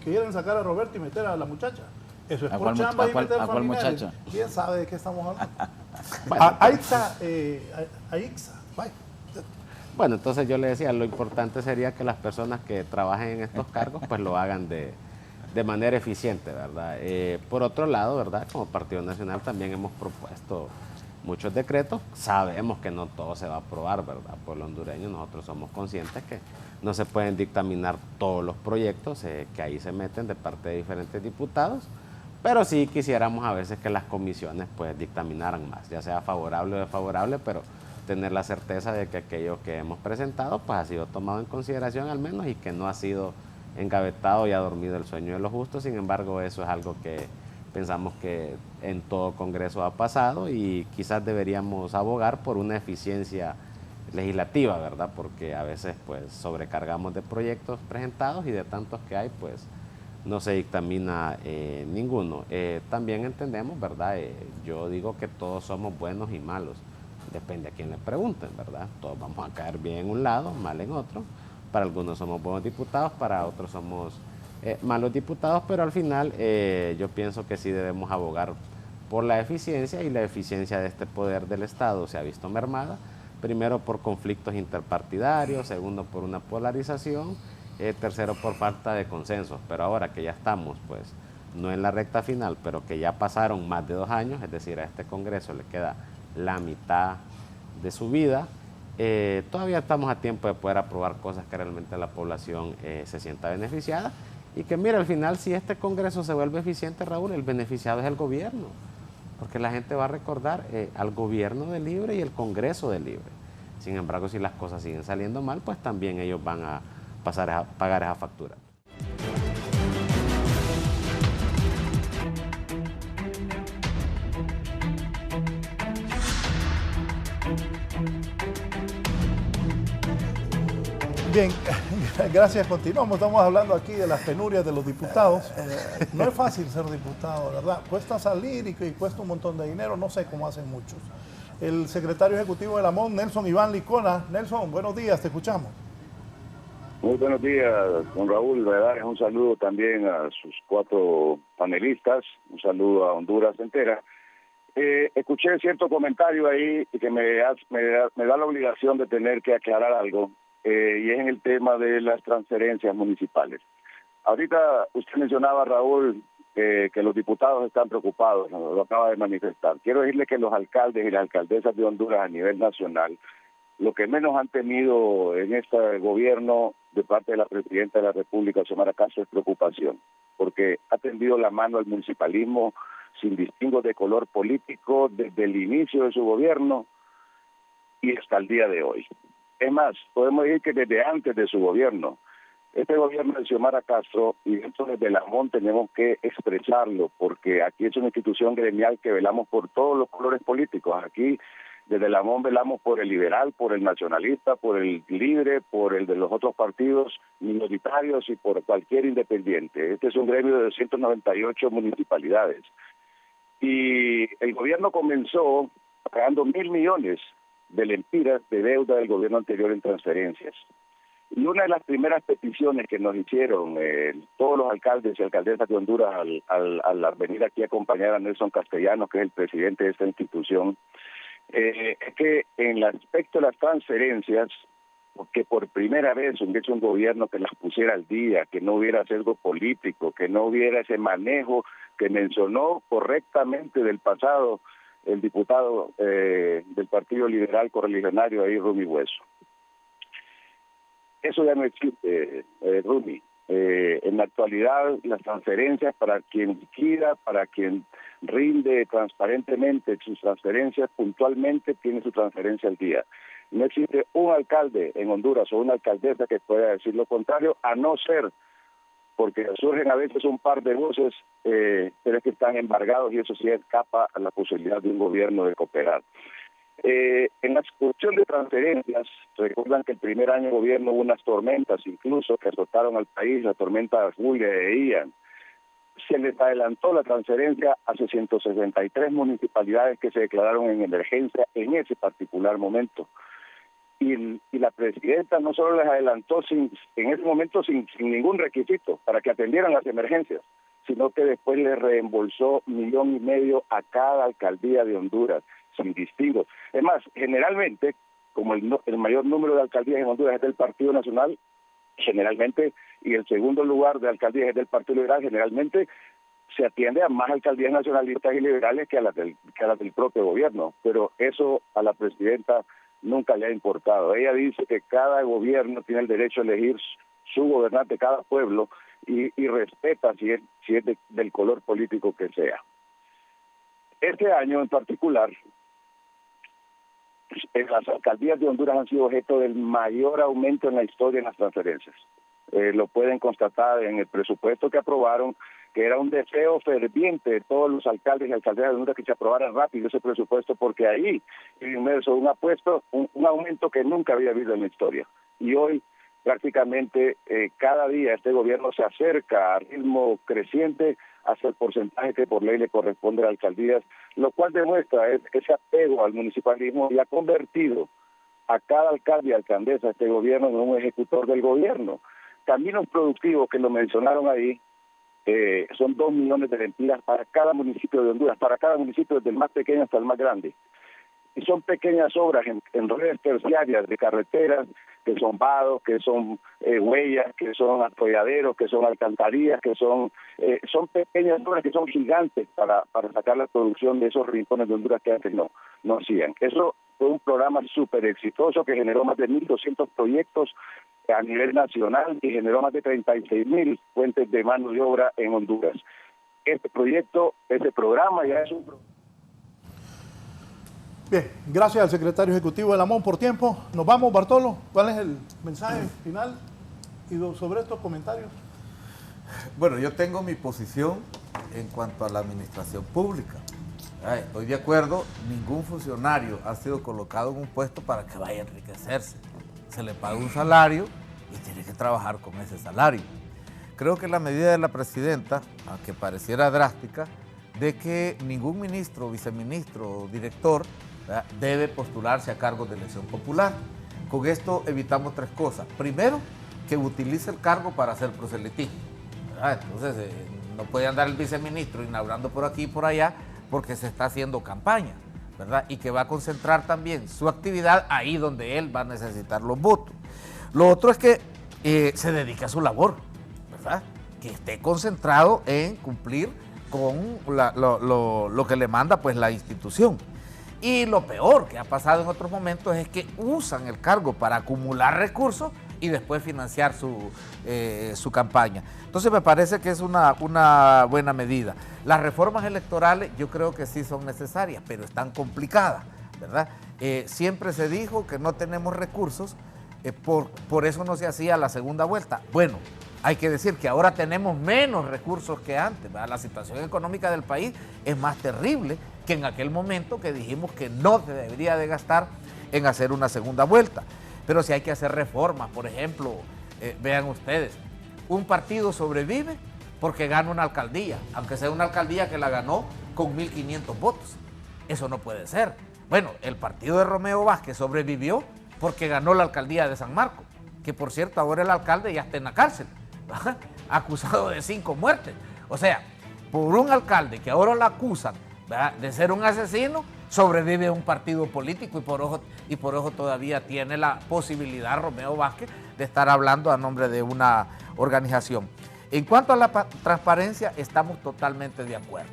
quieren sacar a Roberto y meter a la muchacha. Eso es por chamba y meter familiares. Muchacha? ¿Quién sabe de qué estamos hablando? Bueno, Aixa, vaya. Bueno, entonces yo le decía, lo importante sería que las personas que trabajen en estos cargos pues lo hagan de manera eficiente, ¿verdad? Por otro lado, ¿verdad? Como Partido Nacional también hemos propuesto muchos decretos. Sabemos que no todo se va a aprobar, ¿verdad? Pueblo hondureño, nosotros somos conscientes que no se pueden dictaminar todos los proyectos que ahí se meten de parte de diferentes diputados, pero sí quisiéramos a veces que las comisiones pues dictaminaran más, ya sea favorable o desfavorable, pero tener la certeza de que aquello que hemos presentado pues ha sido tomado en consideración al menos y que no ha sido engavetado y ha dormido el sueño de los justos. Sin embargo, eso es algo que pensamos que en todo Congreso ha pasado y quizás deberíamos abogar por una eficiencia legislativa, ¿verdad? Porque a veces pues sobrecargamos de proyectos presentados y de tantos que hay pues no se dictamina ninguno. También entendemos, ¿verdad? Yo digo que todos somos buenos y malos, depende a quién le pregunten, ¿verdad? Todos vamos a caer bien en un lado, mal en otro. Para algunos somos buenos diputados, para otros somos malos diputados, pero al final yo pienso que sí debemos abogar por la eficiencia, y la eficiencia de este poder del Estado se ha visto mermada, primero por conflictos interpartidarios, segundo por una polarización, tercero por falta de consensos. Pero ahora que ya estamos, pues, no en la recta final, pero que ya pasaron más de 2 años, es decir, a este Congreso le queda la mitad de su vida, todavía estamos a tiempo de poder aprobar cosas que realmente la población se sienta beneficiada, y que mira, al final si este Congreso se vuelve eficiente, Raúl, el beneficiado es el gobierno, porque la gente va a recordar al gobierno de Libre y el Congreso de Libre. Sin embargo, si las cosas siguen saliendo mal, pues también ellos van a pasar a pagar esa factura. Bien, gracias. Continuamos. Estamos hablando aquí de las penurias de los diputados. No es fácil ser diputado, ¿verdad? Cuesta salir y cuesta un montón de dinero. No sé cómo hacen muchos. El secretario ejecutivo de la MON, Nelson Iván Licona. Nelson, buenos días, te escuchamos. Muy buenos días, don Raúl. ¿Verdad? Un saludo también a sus 4 panelistas. Un saludo a Honduras entera. Escuché cierto comentario ahí que me da la obligación de tener que aclarar algo. Y es en el tema de las transferencias municipales. Ahorita usted mencionaba, Raúl, que los diputados están preocupados, ¿no? Lo acaba de manifestar. Quiero decirle que los alcaldes y las alcaldesas de Honduras a nivel nacional, lo que menos han tenido en este gobierno de parte de la Presidenta de la República, Xiomara Castro, es preocupación, porque ha tendido la mano al municipalismo sin distingo de color político desde el inicio de su gobierno y hasta el día de hoy. Es más, podemos decir que desde antes de su gobierno, este gobierno de Xiomara Castro, y dentro desde la MON tenemos que expresarlo, porque aquí es una institución gremial que velamos por todos los colores políticos. Aquí desde la MON velamos por el liberal, por el nacionalista, por el libre, por el de los otros partidos minoritarios y por cualquier independiente. Este es un gremio de 298 municipalidades. Y el gobierno comenzó pagando 1.000 millones de lempiras de deuda del gobierno anterior en transferencias. Y una de las primeras peticiones que nos hicieron todos los alcaldes y alcaldesas de Honduras al venir aquí a acompañar a Nelson Castellanos, que es el presidente de esta institución, es que en el aspecto de las transferencias, que por primera vez hubiese un gobierno que las pusiera al día, que no hubiera sesgo político, que no hubiera ese manejo que mencionó correctamente del pasado el diputado del Partido Liberal Correligionario, ahí Rumi Hueso. Eso ya no existe, Rumi. En la actualidad, las transferencias para quien liquida, para quien rinde transparentemente sus transferencias, puntualmente tiene su transferencia al día. No existe un alcalde en Honduras o una alcaldesa que pueda decir lo contrario, a no ser porque surgen a veces un par de voces, pero es que están embargados y eso sí escapa a la posibilidad de un gobierno de cooperar. En la cuestión de transferencias, recuerdan que el primer año de gobierno hubo unas tormentas incluso que azotaron al país, la tormenta Julia e Ian. se les adelantó la transferencia a 663 municipalidades que se declararon en emergencia en ese particular momento. Y la presidenta no solo les adelantó en ese momento sin ningún requisito para que atendieran las emergencias, sino que después les reembolsó 1,5 millones a cada alcaldía de Honduras, sin distingo. Es más, generalmente, como el mayor número de alcaldías en Honduras es del Partido Nacional, generalmente, y el segundo lugar de alcaldías es del Partido Liberal, generalmente se atiende a más alcaldías nacionalistas y liberales que a las del propio gobierno, pero eso a la presidenta nunca le ha importado. Ella dice que cada gobierno tiene el derecho a elegir su gobernante, cada pueblo, y respeta si es del color político que sea. Este año en particular, las alcaldías de Honduras han sido objeto del mayor aumento en la historia en las transferencias. Lo pueden constatar en el presupuesto que aprobaron, que era un deseo ferviente de todos los alcaldes y alcaldías de Honduras que se aprobara rápido ese presupuesto, porque ahí inmerso un aumento que nunca había habido en la historia. Y hoy prácticamente cada día este gobierno se acerca a ritmo creciente hacia el porcentaje que por ley le corresponde a las alcaldías, lo cual demuestra ese apego al municipalismo y ha convertido a cada alcalde y alcaldesa este gobierno en un ejecutor del gobierno. Caminos productivos, que lo mencionaron ahí, son 2 millones de lempiras para cada municipio de Honduras, para cada municipio desde el más pequeño hasta el más grande. Y son pequeñas obras en redes terciarias de carreteras, que son vados, que son huellas, que son atolladeros, que son alcantarillas, que son pequeñas obras que son gigantes para sacar la producción de esos rincones de Honduras que antes no hacían. Eso fue un programa súper exitoso que generó más de 1,200 proyectos a nivel nacional y generó más de 36,000 fuentes de mano de obra en Honduras. Este programa ya es un programa. Bien, gracias al secretario ejecutivo de la MON por tiempo. Nos vamos, Bartolo. ¿Cuál es el mensaje final y sobre estos comentarios? Bueno, yo tengo mi posición en cuanto a la administración pública. Estoy de acuerdo, ningún funcionario ha sido colocado en un puesto para que vaya a enriquecerse. Se le paga un salario y tiene que trabajar con ese salario. Creo que la medida de la presidenta, aunque pareciera drástica, de que ningún ministro, viceministro o director debe postularse a cargos de elección popular. Con esto evitamos 3 cosas. Primero, que utilice el cargo para hacer proselitismo. Entonces, no puede andar el viceministro inaugurando por aquí y por allá porque se está haciendo campaña, ¿verdad? Y que va a concentrar también su actividad ahí donde él va a necesitar los votos. Lo otro es que se dedique a su labor, ¿verdad? Que esté concentrado en cumplir con lo que le manda pues la institución. Y lo peor que ha pasado en otros momentos es que usan el cargo para acumular recursos y después financiar su campaña. Entonces me parece que es una buena medida. Las reformas electorales yo creo que sí son necesarias, pero están complicadas, ¿verdad? Siempre se dijo que no tenemos recursos, por eso no se hacía la segunda vuelta. Bueno, hay que decir que ahora tenemos menos recursos que antes, ¿verdad? La situación económica del país es más terrible que en aquel momento que dijimos que no se debería de gastar en hacer una segunda vuelta. Pero si hay que hacer reformas, por ejemplo, vean ustedes, un partido sobrevive porque gana una alcaldía, aunque sea una alcaldía que la ganó con 1,500 votos. Eso no puede ser. Bueno, el partido de Romeo Vázquez sobrevivió porque ganó la alcaldía de San Marcos, que por cierto ahora el alcalde ya está en la cárcel, ¿verdad? Acusado de 5 muertes. O sea, por un alcalde que ahora lo acusan, ¿verdad?, de ser un asesino, sobrevive un partido político y por ojo todavía tiene la posibilidad Romeo Vázquez de estar hablando a nombre de una organización. En cuanto a la transparencia, estamos totalmente de acuerdo,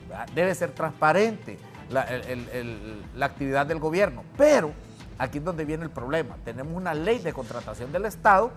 ¿verdad? Debe ser transparente la actividad del gobierno, pero aquí es donde viene el problema. Tenemos una ley de contratación del Estado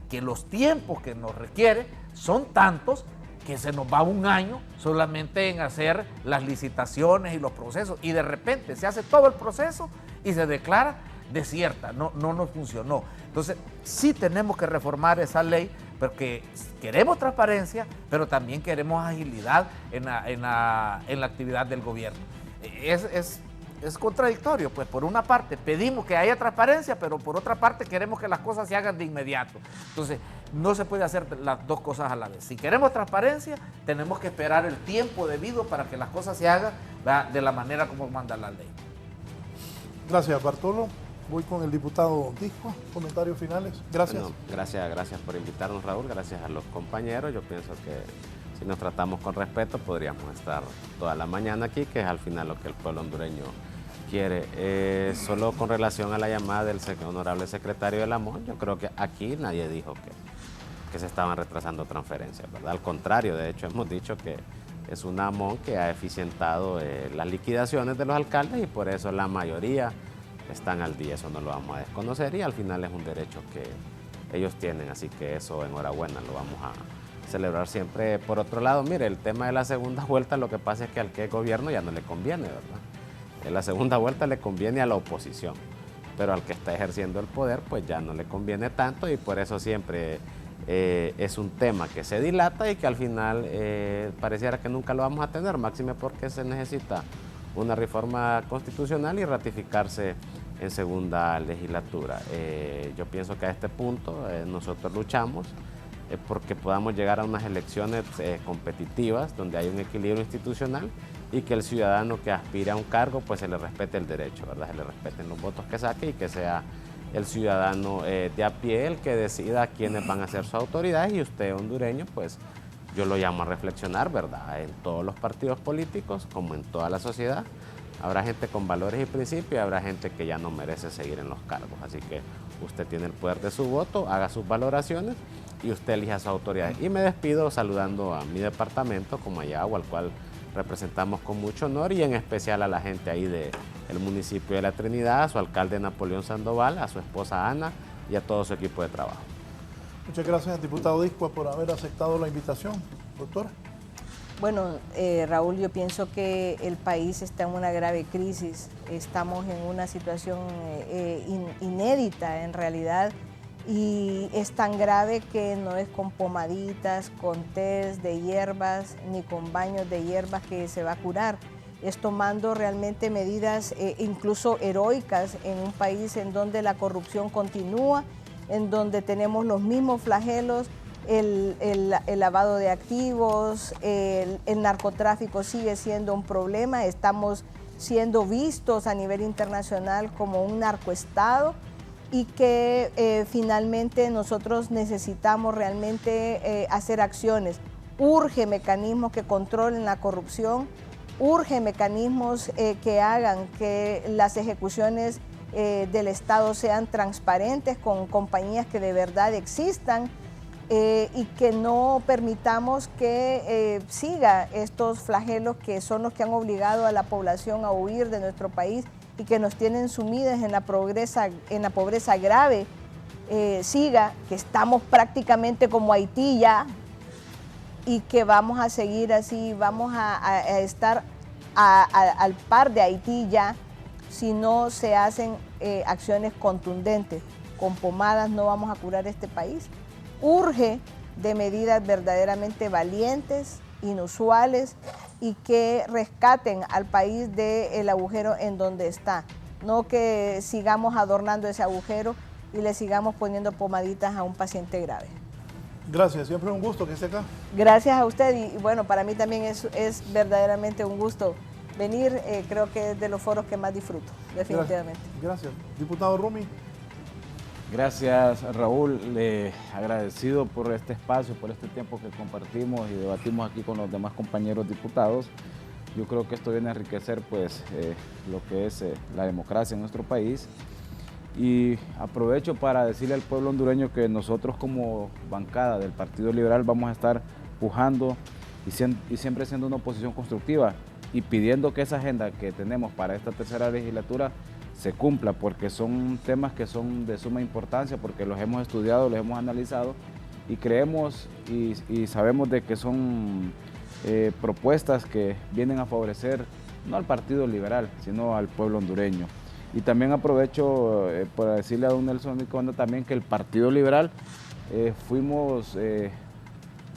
que los tiempos que nos requiere son tantos que se nos va un año solamente en hacer las licitaciones y los procesos, y de repente se hace todo el proceso y se declara desierta, no nos funcionó. Entonces sí tenemos que reformar esa ley porque queremos transparencia, pero también queremos agilidad en la actividad del gobierno. Es es contradictorio, pues por una parte pedimos que haya transparencia, pero por otra parte queremos que las cosas se hagan de inmediato. Entonces, no se puede hacer las dos cosas a la vez. Si queremos transparencia, tenemos que esperar el tiempo debido para que las cosas se hagan, ¿verdad?, de la manera como manda la ley. Gracias, Bartolo. Voy con el diputado Discua. Comentarios finales. Gracias. Bueno, gracias por invitarnos, Raúl. Gracias a los compañeros. Yo pienso que si nos tratamos con respeto, podríamos estar toda la mañana aquí, que es al final lo que el pueblo hondureño quiere. Solo con relación a la llamada del honorable secretario de la MON, yo creo que aquí nadie dijo que se estaban retrasando transferencias, ¿verdad? Al contrario, de hecho, hemos dicho que es una MON que ha eficientado las liquidaciones de los alcaldes y por eso la mayoría están al día. Eso no lo vamos a desconocer y al final es un derecho que ellos tienen, así que eso, enhorabuena, lo vamos a celebrar siempre. Por otro lado, mire, el tema de la segunda vuelta, lo que pasa es que al que gobierno ya no le conviene, ¿verdad? En la segunda vuelta le conviene a la oposición, pero al que está ejerciendo el poder, pues ya no le conviene tanto y por eso siempre es un tema que se dilata y que al final pareciera que nunca lo vamos a tener, máxime porque se necesita una reforma constitucional y ratificarse en segunda legislatura. Yo pienso que a este punto nosotros luchamos porque podamos llegar a unas elecciones competitivas donde hay un equilibrio institucional y que el ciudadano que aspira a un cargo pues se le respete el derecho, ¿verdad? Se le respeten los votos que saque y que sea el ciudadano de a pie el que decida quiénes van a ser sus autoridades y usted, hondureño, pues yo lo llamo a reflexionar, ¿verdad? En todos los partidos políticos, como en toda la sociedad, habrá gente con valores y principios y habrá gente que ya no merece seguir en los cargos. Así que usted tiene el poder de su voto, haga sus valoraciones y usted elija sus autoridades. Y me despido saludando a mi departamento, Comayagua, al cual representamos con mucho honor y en especial a la gente ahí del municipio de La Trinidad, a su alcalde Napoleón Sandoval, a su esposa Ana y a todo su equipo de trabajo. Muchas gracias, diputado Discua, por haber aceptado la invitación. Doctora. Bueno, Raúl, yo pienso que el país está en una grave crisis. Estamos en una situación inédita en realidad y es tan grave que no es con pomaditas, con tés de hierbas ni con baños de hierbas que se va a curar. Es tomando realmente medidas incluso heroicas en un país en donde la corrupción continúa, en donde tenemos los mismos flagelos, el lavado de activos, el narcotráfico sigue siendo un problema, estamos siendo vistos a nivel internacional como un narcoestado y que finalmente nosotros necesitamos realmente hacer acciones. Urge mecanismos que controlen la corrupción, urge mecanismos que hagan que las ejecuciones del Estado sean transparentes con compañías que de verdad existan y que no permitamos que siga estos flagelos que son los que han obligado a la población a huir de nuestro país y que nos tienen sumidas en la pobreza grave, siga, que estamos prácticamente como Haití ya y que vamos a seguir así, vamos a estar al par de Haití ya si no se hacen acciones contundentes. Con pomadas no vamos a curar este país. Urge de medidas verdaderamente valientes, inusuales y que rescaten al país del agujero en donde está. No que sigamos adornando ese agujero y le sigamos poniendo pomaditas a un paciente grave. Gracias, siempre un gusto que esté acá. Gracias a usted y bueno, para mí también es verdaderamente un gusto venir, creo que es de los foros que más disfruto, definitivamente. Gracias. Diputado Rumi. Gracias, Raúl. Agradecido por este espacio, por este tiempo que compartimos y debatimos aquí con los demás compañeros diputados. Yo creo que esto viene a enriquecer pues, lo que es la democracia en nuestro país. Y aprovecho para decirle al pueblo hondureño que nosotros como bancada del Partido Liberal vamos a estar pujando y siempre siendo una oposición constructiva y pidiendo que esa agenda que tenemos para esta tercera legislatura se cumpla, porque son temas que son de suma importancia, porque los hemos estudiado, los hemos analizado y creemos y sabemos de que son propuestas que vienen a favorecer no al Partido Liberal, sino al pueblo hondureño. Y también aprovecho para decirle a don Nelson Nicondo también que el Partido Liberal fuimos de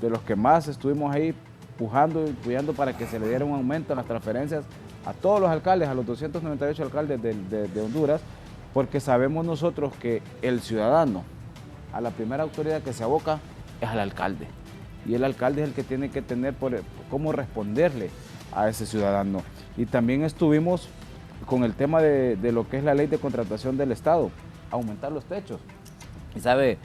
los que más estuvimos ahí pujando y apoyando para que se le diera un aumento en las transferencias a todos los alcaldes, a los 298 alcaldes de Honduras, porque sabemos nosotros que el ciudadano, a la primera autoridad que se aboca es al alcalde. Y el alcalde es el que tiene que tener cómo responderle a ese ciudadano. Y también estuvimos con el tema de lo que es la ley de contratación del Estado, aumentar los techos. Y sabe,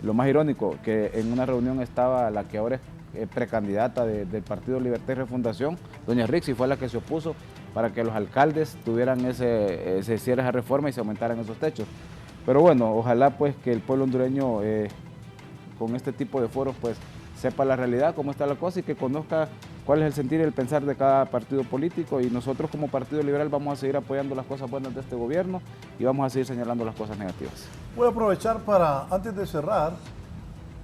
lo más irónico, que en una reunión estaba la que ahora es precandidata del Partido Libertad y Refundación, doña Rixi, fue la que se opuso para que los alcaldes tuvieran se hiciera esa reforma y se aumentaran esos techos. Pero bueno, ojalá pues que el pueblo hondureño con este tipo de foros pues sepa la realidad, cómo está la cosa y que conozca cuál es el sentir y el pensar de cada partido político, y nosotros como Partido Liberal vamos a seguir apoyando las cosas buenas de este gobierno y vamos a seguir señalando las cosas negativas. Voy a aprovechar para, antes de cerrar,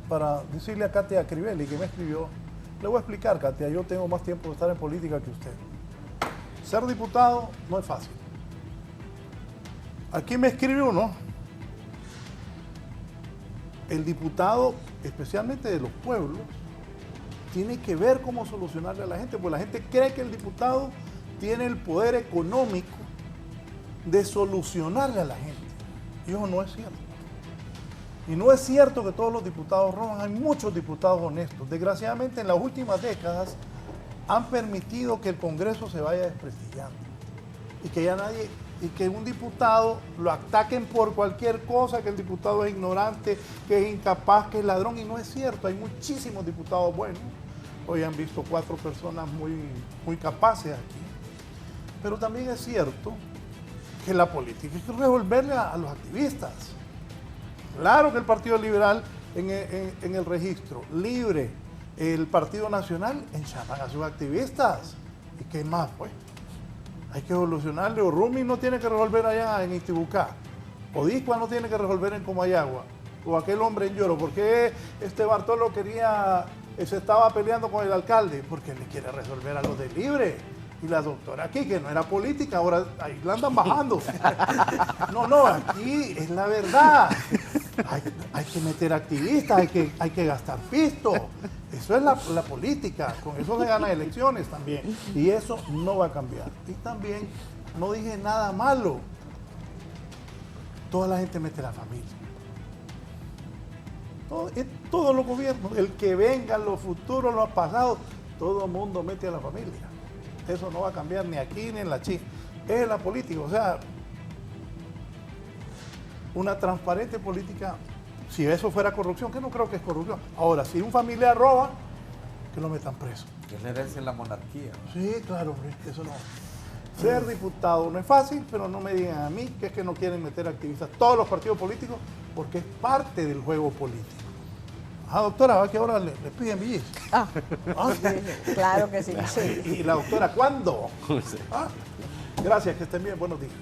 para decirle a Katia Crivelli, que me escribió, le voy a explicar, Katia, yo tengo más tiempo de estar en política que usted. Ser diputado no es fácil. Aquí me escribe uno, el diputado, especialmente de los pueblos, tiene que ver cómo solucionarle a la gente, porque la gente cree que el diputado tiene el poder económico de solucionarle a la gente. Y eso no es cierto. Y no es cierto que todos los diputados roban, hay muchos diputados honestos. Desgraciadamente en las últimas décadas han permitido que el Congreso se vaya desprestigiando y que ya nadie, y que un diputado lo ataquen por cualquier cosa, que el diputado es ignorante, que es incapaz, que es ladrón, y no es cierto. Hay muchísimos diputados buenos. Hoy han visto 4 personas muy capaces aquí. Pero también es cierto que la política hay que resolverle a los activistas. Claro que el Partido Liberal en el registro libre, el Partido Nacional enchaman a sus activistas. ¿Y qué más, pues? Hay que solucionarle. O Rumi no tiene que resolver allá en Intibucá. O Discua no tiene que resolver en Comayagua. O aquel hombre en Lloro. ¿Por qué Bartolo se estaba peleando con el alcalde? Porque le quiere resolver a los de Libre. Y la doctora aquí, que no era política, ahora ahí la andan bajando. No, aquí es la verdad. Hay que meter activistas, hay que gastar pisto. Eso es la política, con eso se ganan elecciones también. Y eso no va a cambiar. Y también, no dije nada malo. Toda la gente mete la familia. Todos los gobiernos, el que venga, los futuros, los pasados, todo el mundo mete a la familia. Eso no va a cambiar ni aquí ni en la China. Es la política, o sea, una transparente política. Si eso fuera corrupción, que no creo que es corrupción. Ahora, si un familiar roba, que lo metan preso. Que es la herencia de la monarquía. Sí, claro, eso no. Ser diputado no es fácil, pero no me digan a mí que es que no quieren meter activistas todos los partidos políticos, porque es parte del juego político. Doctora, ¿va que ahora le piden billetes? Sí, claro que sí. ¿Y la doctora cuándo? Gracias, que estén bien, buenos días.